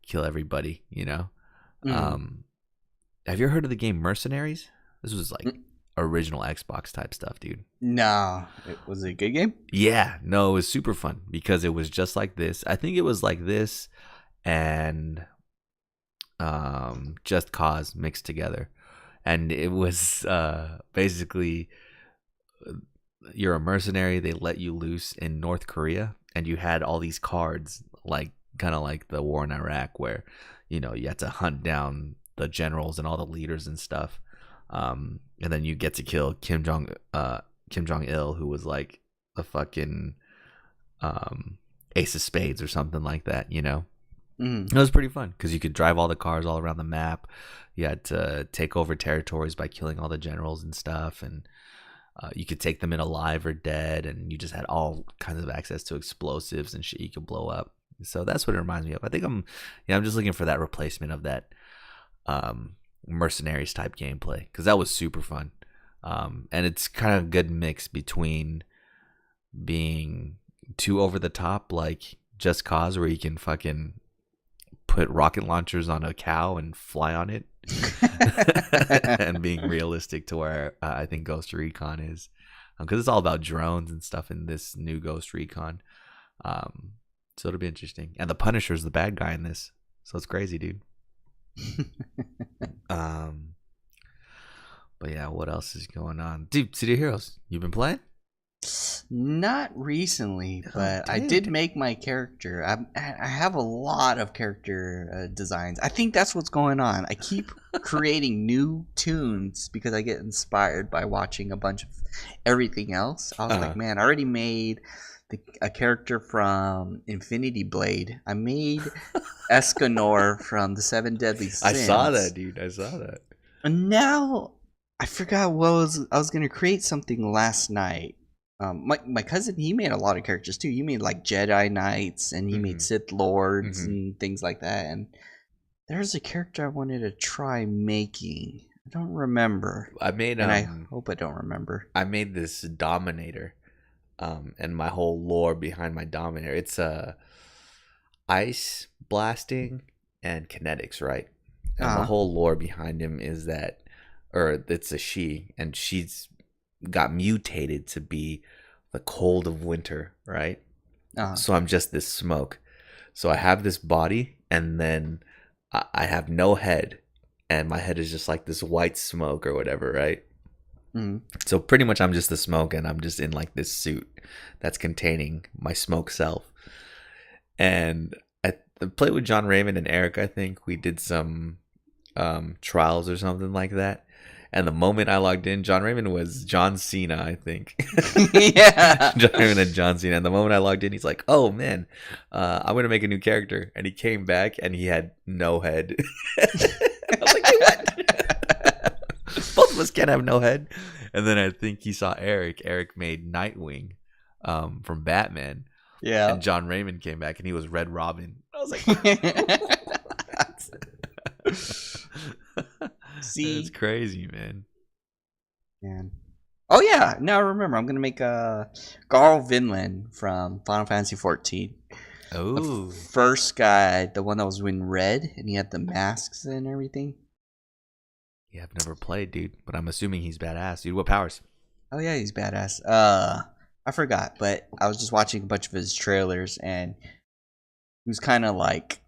Speaker 2: kill everybody. Have you ever heard of the game Mercenaries? This was like original Xbox type stuff, dude.
Speaker 1: No, was it a good game?
Speaker 2: Yeah, no, it was super fun because it was just like this. I think it was like this and Just Cause mixed together. And it was basically you're a mercenary. They let you loose in North Korea, and you had all these cards, like kind of like the war in Iraq, where you had to hunt down the generals and all the leaders and stuff. And then you get to kill Kim Jong Il, who was like a fucking ace of spades or something like that. It was pretty fun because you could drive all the cars all around the map. You had to take over territories by killing all the generals and stuff, and you could take them in alive or dead, and you just had all kinds of access to explosives and shit you could blow up. So that's what it reminds me of. I think I'm just looking for that replacement of that Mercenaries type gameplay, because that was super fun. And it's kind of a good mix between being too over the top, like Just Cause, where you can fucking put rocket launchers on a cow and fly on it, and being realistic to where I think Ghost Recon is, because it's all about drones and stuff in this new Ghost Recon. So it'll be interesting. And the Punisher's the bad guy in this, so it's crazy, dude. But yeah, what else is going on, dude? City of Heroes, you've been playing?
Speaker 1: Not recently, but I did make my character. I have a lot of character designs. I think that's what's going on. I keep creating new tunes because I get inspired by watching a bunch of everything else. I was like, man, I already made a character from Infinity Blade. I made Escanor from the Seven Deadly Sins.
Speaker 2: I saw that, dude. I saw that.
Speaker 1: And now I forgot I was going to create something last night. My cousin, he made a lot of characters too. He made like Jedi Knights, and he made Sith Lords and things like that. And there's a character I wanted to try making. I don't remember.
Speaker 2: I
Speaker 1: hope I don't remember.
Speaker 2: I made this Dominator, and my whole lore behind my Dominator. It's ice blasting and kinetics, right? And the whole lore behind him is that, or it's a she, and she's got mutated to be the cold of winter, right?
Speaker 1: Uh,
Speaker 2: So I'm just this smoke. So I have this body, and then I have no head, and my head is just like this white smoke or whatever, right?
Speaker 1: mm,
Speaker 2: So pretty much I'm just the smoke, and I'm just in like this suit that's containing my smoke self. And I played with John Raymond and Eric. I think we did some trials or something like that. And the moment I logged in, John Raymond was John Cena, I think.
Speaker 1: yeah.
Speaker 2: John Raymond and John Cena. And the moment I logged in, he's like, "Oh man, I'm gonna make a new character." And he came back, and he had no head. I was like, "Wait, what?" Both of us can't have no head. And then I think he saw Eric. Eric made Nightwing from Batman.
Speaker 1: Yeah.
Speaker 2: And John Raymond came back, and he was Red Robin. I was like,
Speaker 1: See,
Speaker 2: it's crazy, man.
Speaker 1: Oh yeah, now I remember. I'm gonna make Garl Vinland from Final Fantasy 14.
Speaker 2: Oh,
Speaker 1: First guy, the one that was in red, and he had the masks and everything.
Speaker 2: yeah, I've never played, dude, but I'm assuming he's badass, dude. What powers?
Speaker 1: Oh yeah, he's badass. I forgot, but I was just watching a bunch of his trailers, and he was kind of like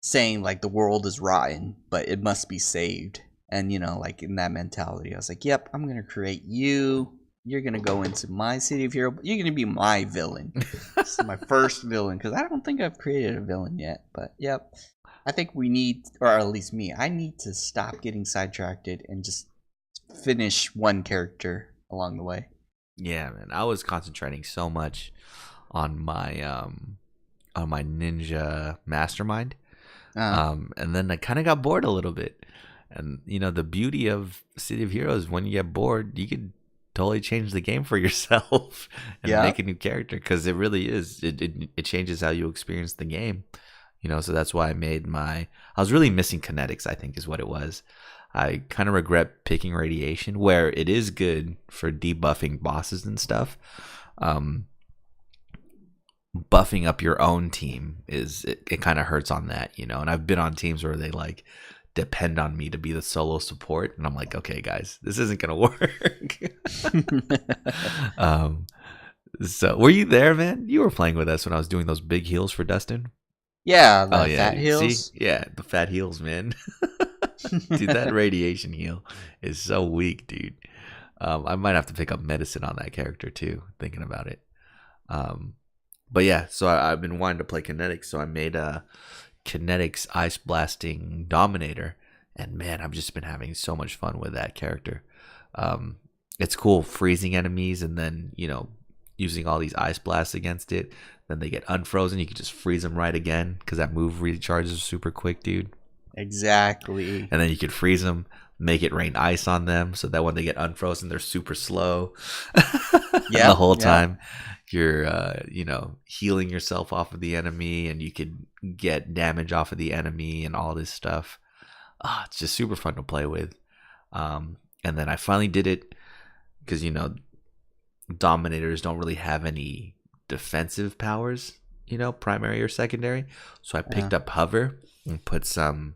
Speaker 1: saying like the world is rotten, but it must be saved. And like in that mentality, I was like, "Yep, I'm gonna create you. You're gonna go into my city of hero. You're gonna be my villain. This is my first villain because I don't think I've created a villain yet. But yep, I think we need, or at least me, I need to stop getting sidetracked and just finish one character along the way."
Speaker 2: Yeah, man. I was concentrating so much on my ninja mastermind. And then I kind of got bored a little bit. And the beauty of City of Heroes, when you get bored, you could totally change the game for yourself and
Speaker 1: Yeah.
Speaker 2: make a new character, because it really is. It changes how you experience the game. So that's why I was really missing kinetics, I think is what it was. I kind of regret picking Radiation, where it is good for debuffing bosses and stuff. Buffing up your own team it kind of hurts on that, and I've been on teams where they like depend on me to be the solo support, and I'm like, okay guys, this isn't gonna work. So were you there, man? You were playing with us when I was doing those big heals for Dustin.
Speaker 1: Yeah, the
Speaker 2: Oh yeah,
Speaker 1: fat
Speaker 2: dude.
Speaker 1: heels.
Speaker 2: See? Yeah, the fat heals, man. Dude, that radiation heal is so weak, dude. I might have to pick up medicine on that character too, thinking about it. But yeah, so I've been wanting to play Kinetics, so I made a Kinetics Ice Blasting Dominator, and man, I've just been having so much fun with that character. It's cool freezing enemies, and then using all these ice blasts against it. Then they get unfrozen. You can just freeze them right again, because that move recharges super quick, dude.
Speaker 1: Exactly.
Speaker 2: And then you could freeze them, make it rain ice on them, so that when they get unfrozen, they're super slow.
Speaker 1: Yeah.
Speaker 2: The whole time you're, healing yourself off of the enemy, and you could get damage off of the enemy and all this stuff. It's just super fun to play with. And then I finally did it because, Dominators don't really have any defensive powers, primary or secondary. So I picked up Hover and put some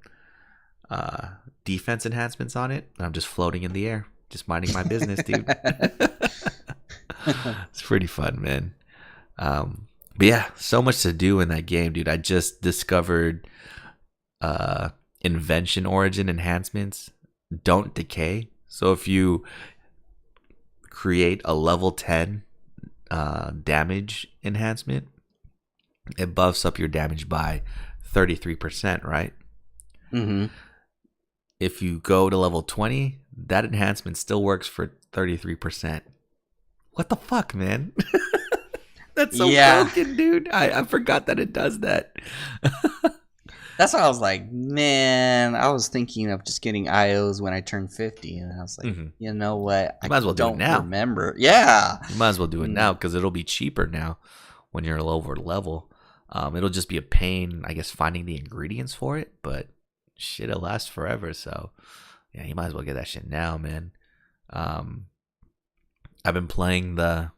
Speaker 2: defense enhancements on it, and I'm just floating in the air, just minding my business, dude. It's pretty fun, man. But yeah, so much to do in that game, dude. I just discovered invention origin enhancements don't decay. So if you create a level 10 damage enhancement, it buffs up your damage by 33%, right?
Speaker 1: Mm-hmm.
Speaker 2: If you go to level 20, that enhancement still works for 33%. What the fuck, man? That's so broken, dude. I forgot that it does that.
Speaker 1: That's why I was like, man, I was thinking of just getting IOs when I turned 50, and I was like, you know what?
Speaker 2: You might as well do it now.
Speaker 1: Remember. Yeah.
Speaker 2: You might as well do it now, because it'll be cheaper now when you're a lower level. It'll just be a pain, I guess, finding the ingredients for it, but shit, it'll last forever. So yeah, you might as well get that shit now, man. I've been playing the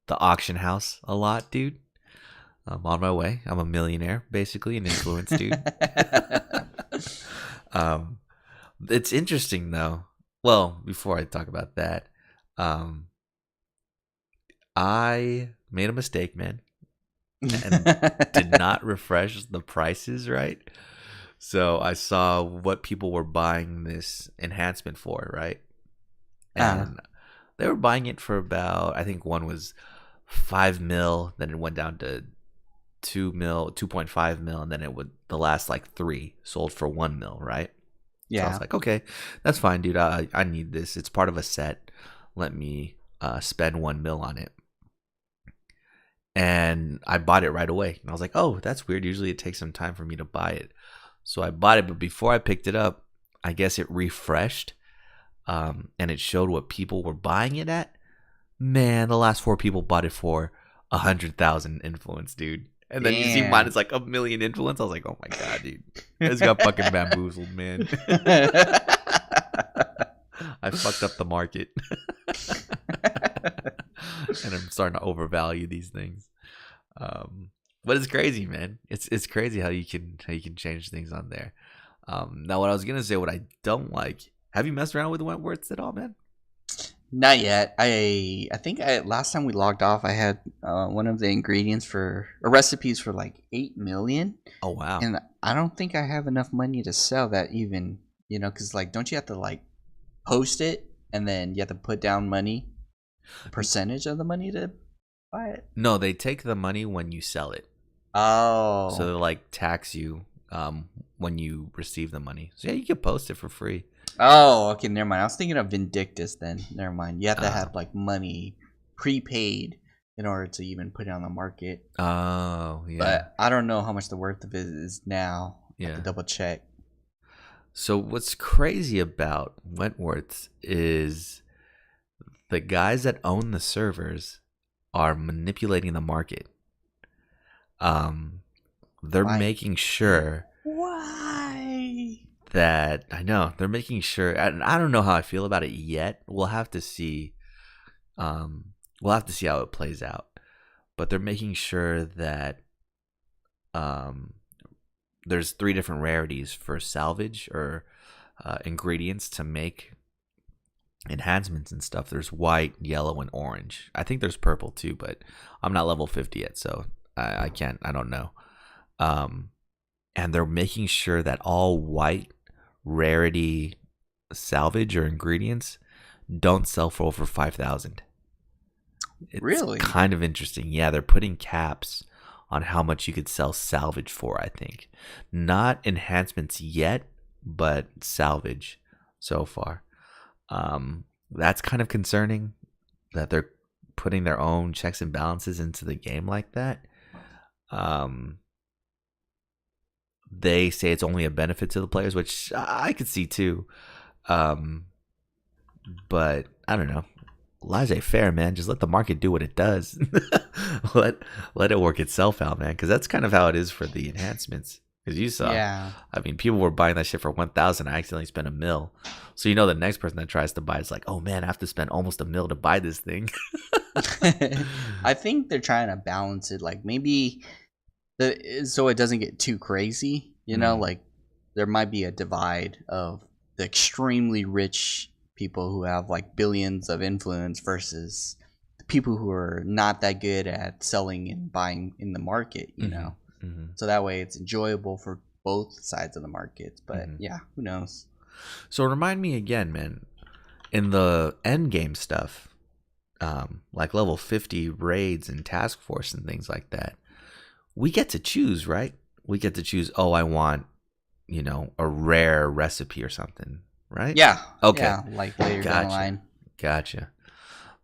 Speaker 2: auction house a lot, dude. I'm on my way. I'm a millionaire, basically, an influence, dude. It's interesting though. Well, before I talk about that, I made a mistake, man, and did not refresh the prices right. So I saw what people were buying this enhancement for, right?
Speaker 1: Ah,
Speaker 2: And they were buying it for about, I think one was 5 mil, then it went down to 2 mil, 2.5 mil, and then it would the last like three sold for 1 mil, right? So I
Speaker 1: yeah.
Speaker 2: was like, okay, that's fine, dude. I need this. It's part of a set. Let me spend 1 mil on it. And I bought it right away. And I was like, oh, that's weird. Usually it takes some time for me to buy it. So I bought it, but before I picked it up, I guess it refreshed, and it showed what people were buying it at. Man, the last four people bought it for 100,000 influence, dude. And then you see mine
Speaker 1: Damn.
Speaker 2: is like a million influence. I was like, oh my god, dude, this got fucking bamboozled, man. I fucked up the market, and I'm starting to overvalue these things. But it's crazy, man. It's crazy how you can change things on there. Now, what I was gonna say, what I don't like. Have you messed around with Wentworths at all, man?
Speaker 1: Not yet. I think last time we logged off, I had one of the ingredients for or recipes for like 8 million,
Speaker 2: Oh wow.
Speaker 1: and I don't think I have enough money to sell that even. Because like, don't you have to like post it and then you have to put down money, percentage of the money to buy it?
Speaker 2: No, they take the money when you sell it. So
Speaker 1: Oh,
Speaker 2: they like tax you when you receive the money. So yeah, you can post it for free.
Speaker 1: oh, okay. Never mind. I was thinking of Vindictus. Then never mind. You have to
Speaker 2: Uh,
Speaker 1: have like money prepaid in order to even put it on the market.
Speaker 2: oh yeah,
Speaker 1: But I don't know how much the worth of it is now. I have
Speaker 2: yeah.
Speaker 1: to double check.
Speaker 2: So what's crazy about Wentworths is the guys that own the servers are manipulating the market. Um, they're
Speaker 1: Why?
Speaker 2: making sure
Speaker 1: Why?
Speaker 2: that I know they're making sure. And I don't know how I feel about it yet. We'll have to see. We'll have to see how it plays out. But they're making sure that um, there's three different rarities for salvage or ingredients to make enhancements and stuff. There's white, yellow, and orange. I think there's purple too, but I'm not level 50 yet, so I can't. I don't know. Um, and they're making sure that all white rarity salvage or ingredients don't sell for over 5,000. It's
Speaker 1: Really?
Speaker 2: kind of interesting. Yeah, they're putting caps on how much you could sell salvage for, I think. Not enhancements yet, but salvage so far. That's kind of concerning that they're putting their own checks and balances into the game like that. Um, they say it's only a benefit to the players, which I could see too. Um, but I don't know. Laissez-faire, man. Just let the market do what it does. let let it work itself out, man. Because that's kind of how it is for the enhancements. Because you saw,
Speaker 1: Yeah.
Speaker 2: I mean, people were buying that shit for 1,000. I accidentally spent 1 mil. So you know, the next person that tries to buy is like, oh man, I have to spend almost 1 mil to buy this thing.
Speaker 1: I think they're trying to balance it. Like maybe so it doesn't get too crazy.
Speaker 2: Mm,
Speaker 1: Like there might be a divide of the extremely rich people who have like billions of influence versus the people who are not that good at selling and buying in the market.
Speaker 2: mm-hmm, mm-hmm,
Speaker 1: So that way it's enjoyable for both sides of the markets. But
Speaker 2: mm-hmm.
Speaker 1: yeah, who knows?
Speaker 2: So remind me again, man. In the end game stuff, like level 50 raids and task force and things like that, we get to choose, right? We get to choose, oh, I want, a rare recipe or something, right?
Speaker 1: Yeah,
Speaker 2: Okay.
Speaker 1: yeah, like later down the
Speaker 2: Gotcha.
Speaker 1: line.
Speaker 2: Gotcha.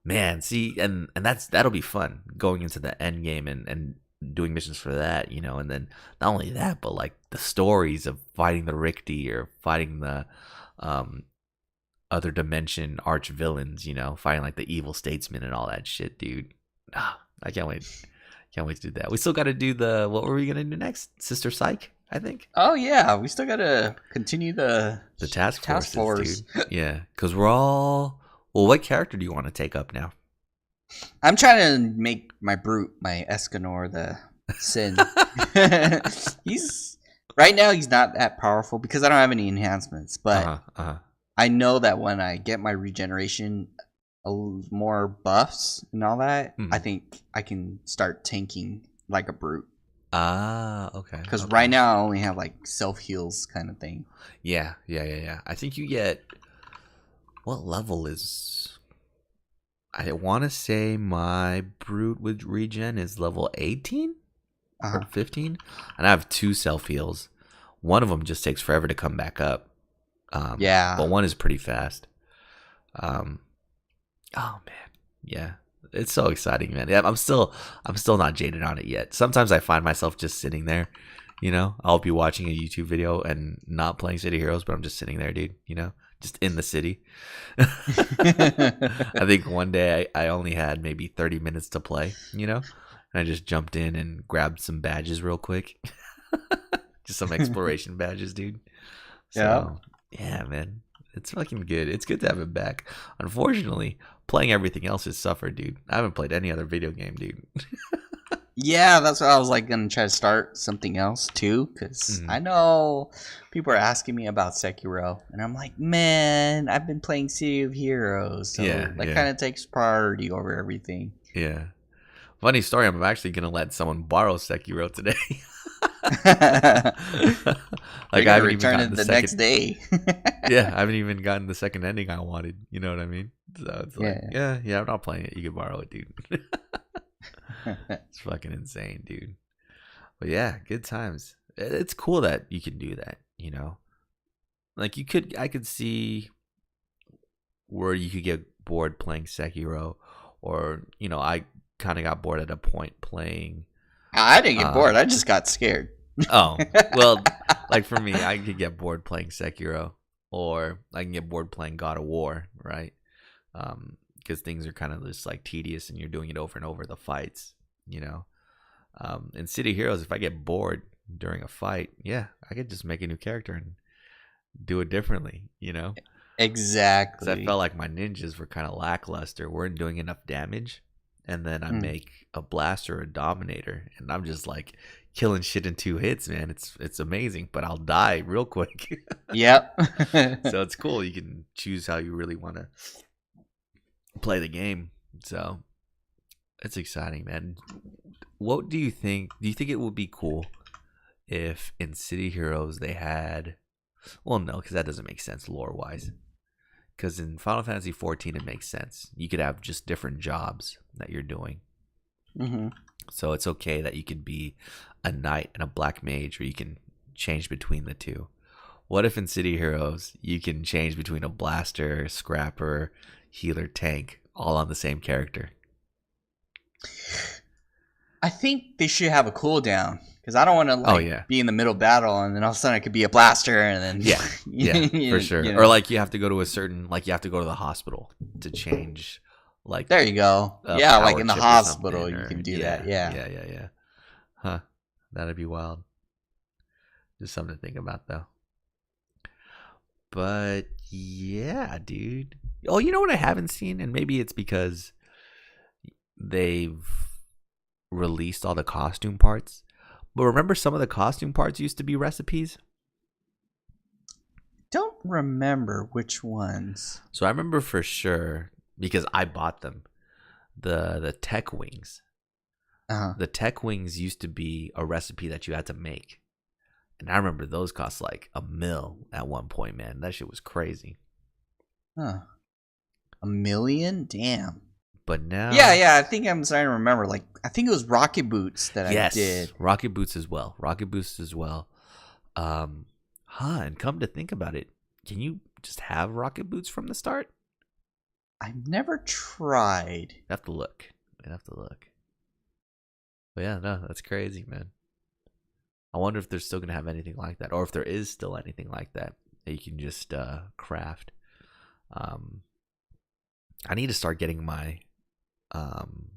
Speaker 2: Man, see, and that'll be fun going into the end game and doing missions for that, and then not only that, but like the stories of fighting the Rikti or fighting the um other dimension arch villains, fighting like the evil statesman and all that shit, dude. I can't wait. Can't wait to do that. We still got to do what were we gonna do next? Sister Psych, I think.
Speaker 1: Oh yeah, we still gotta continue the
Speaker 2: The task
Speaker 1: task
Speaker 2: forces,
Speaker 1: force.
Speaker 2: dude. Yeah, because we're all. Well, what character do you want to take up now?
Speaker 1: I'm trying to make my brute, my Escanor, the Sin. he's right now he's not that powerful because I don't have any enhancements,
Speaker 2: Uh
Speaker 1: but
Speaker 2: huh. Uh huh.
Speaker 1: I know that when I get my regeneration more buffs and all that, I
Speaker 2: Mhm.
Speaker 1: think I can start tanking like a brute.
Speaker 2: Ah, okay,
Speaker 1: Because right
Speaker 2: okay.
Speaker 1: now I only have like self heals kind of thing.
Speaker 2: Yeah, yeah, yeah, yeah. I think you get what level is? I want to say my brute with regen is level 18
Speaker 1: Uh
Speaker 2: or
Speaker 1: huh.
Speaker 2: 15, and I have two self heals. One of them just takes forever to come back up,
Speaker 1: Yeah.
Speaker 2: but one is pretty fast. Um, oh man, yeah, it's so exciting, man. Yeah, I'm still not jaded on it yet. Sometimes I find myself just sitting there. I'll be watching a YouTube video and not playing City Heroes, but I'm just sitting there, dude. Just in the city. I think one day I only had maybe 30 minutes to play, and I just jumped in and grabbed some badges real quick. Just some exploration badges, dude.
Speaker 1: Yeah.
Speaker 2: So, yeah, man. It's fucking good. It's good to have it back. Unfortunately, playing everything else has suffered, dude. I haven't played any other video game, dude.
Speaker 1: Yeah, that's what I was like gonna try to start something else too, because
Speaker 2: Mhm.
Speaker 1: I know people are asking me about Sekiro, and I'm like, man, I've been playing City of Heroes,
Speaker 2: Yeah,
Speaker 1: so that
Speaker 2: yeah,
Speaker 1: kind of takes priority over everything.
Speaker 2: yeah. Funny story. I'm actually gonna let someone borrow Sekiro today.
Speaker 1: They're
Speaker 2: Like I
Speaker 1: gonna
Speaker 2: haven't even
Speaker 1: return
Speaker 2: gotten
Speaker 1: it
Speaker 2: the
Speaker 1: the next
Speaker 2: second.
Speaker 1: day.
Speaker 2: Yeah, I haven't even gotten the second ending I wanted. You know what I mean? So it's like,
Speaker 1: Yeah.
Speaker 2: yeah, yeah. I'm not playing it. You can borrow it, dude. It's fucking insane, dude. But yeah, good times. It's cool that you can do that. Like I could see where you could get bored playing Sekiro, or I kind of got bored at a point playing.
Speaker 1: I didn't get bored.
Speaker 2: Um,
Speaker 1: I just got scared.
Speaker 2: oh well, like for me, I could get bored playing Sekiro, or I can get bored playing God of War, right? Because things are kind of just like tedious, and you're doing it over and over the fights, you know. In City Heroes, if I get bored during a fight, yeah, I could just make a new character and do it differently, Because I felt
Speaker 1: Exactly.
Speaker 2: like my ninjas were kind of lackluster, weren't doing enough damage. And then I
Speaker 1: Mm.
Speaker 2: make a blaster or a dominator, and I'm just like killing shit in 2 hits, man. It's amazing, but I'll die real quick.
Speaker 1: Yep.
Speaker 2: So it's cool. You can choose how you really want to play the game. So it's exciting, man. What do you think? Do you think it would be cool if in City Heroes they had? Well, no, because that doesn't make sense lore wise. Because in Final Fantasy 14, it makes sense. You could have just different jobs that you're doing.
Speaker 1: Hmm.
Speaker 2: So it's okay that you could be a knight and a black mage, or you can change between the two. What if in City Heroes you can change between a blaster, scrapper, healer, tank, all on the same character?
Speaker 1: I think they should have a cooldown because I don't want to
Speaker 2: Oh
Speaker 1: like
Speaker 2: yeah,
Speaker 1: be in the middle battle and then all of a sudden I could be a blaster and then
Speaker 2: yeah, yeah, for sure.
Speaker 1: you
Speaker 2: Or
Speaker 1: know.
Speaker 2: like you have to go to a certain, like you have to go to the hospital to change, like
Speaker 1: There you go.
Speaker 2: a
Speaker 1: Yeah, like
Speaker 2: power
Speaker 1: in the
Speaker 2: chip or
Speaker 1: hospital
Speaker 2: something.
Speaker 1: you
Speaker 2: Or
Speaker 1: can do that.
Speaker 2: yeah,
Speaker 1: Yeah.
Speaker 2: yeah, yeah, yeah. Huh? That'd be wild. Just something to think about though. But yeah, dude. Oh, you know what I haven't seen, and maybe it's because they've released all the costume parts. But remember, some of the costume parts used to be recipes.
Speaker 1: Don't remember which ones.
Speaker 2: So I remember for sure because I bought them. The tech wings.
Speaker 1: Uh-huh.
Speaker 2: The tech wings used to be a recipe that you had to make, and I remember those cost like $1 million at one point. Man, that shit was crazy.
Speaker 1: Huh. 1 million? Damn.
Speaker 2: But
Speaker 1: Yeah,
Speaker 2: now,
Speaker 1: yeah, I think I'm starting to remember. Like I think it was Rocket Boots that I
Speaker 2: yes,
Speaker 1: did.
Speaker 2: rocket boots as well. Rocket boots as well. Um, and come to think about it, can you just have rocket boots from the start?
Speaker 1: I've never tried.
Speaker 2: I have to look. I have to look. But yeah, no, that's crazy, man. I wonder if they're still gonna have anything like that, or if there is still anything like that that you can just craft. Um, I need to start getting my um,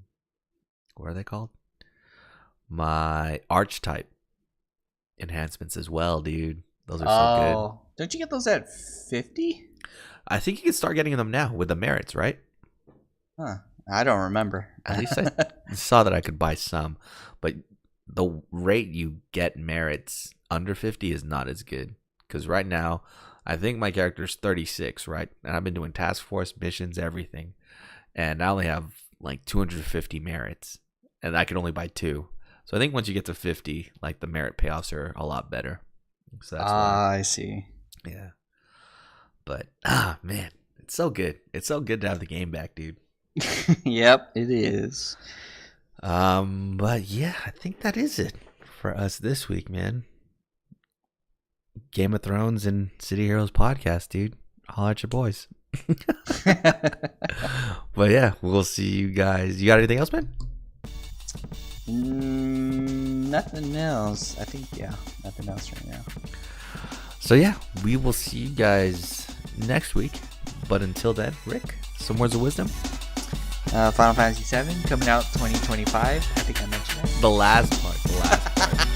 Speaker 2: what are they called? My archetype enhancements as well, dude. Those are so good.
Speaker 1: Oh, don't you get those at 50?
Speaker 2: I think you can start getting them now with the merits, right?
Speaker 1: Huh. I don't remember.
Speaker 2: At least I saw that I could buy some, but the rate you get merits under 50 is not as good. Because right now, I think my character's 36, right? And I've been doing task force missions, everything. and I only have like 250 merits, and I can only buy 2. So I think once you get to 50, like the merit payoffs are a lot better. So that's why.
Speaker 1: I see.
Speaker 2: Yeah. But man, it's so good. It's so good to have the game back, dude.
Speaker 1: Yep, it is.
Speaker 2: But yeah, I think that is it for us this week, man. Game of Thrones and City Heroes podcast, dude. Holla at your boys. But yeah, we'll see you guys. You got anything else, man?
Speaker 1: Nothing else. I think, nothing else right now.
Speaker 2: So yeah, we will see you guys next week. But until then, Rick, some words of wisdom.
Speaker 1: Final Fantasy VII coming out 2025. I think I mentioned it.
Speaker 2: The last part.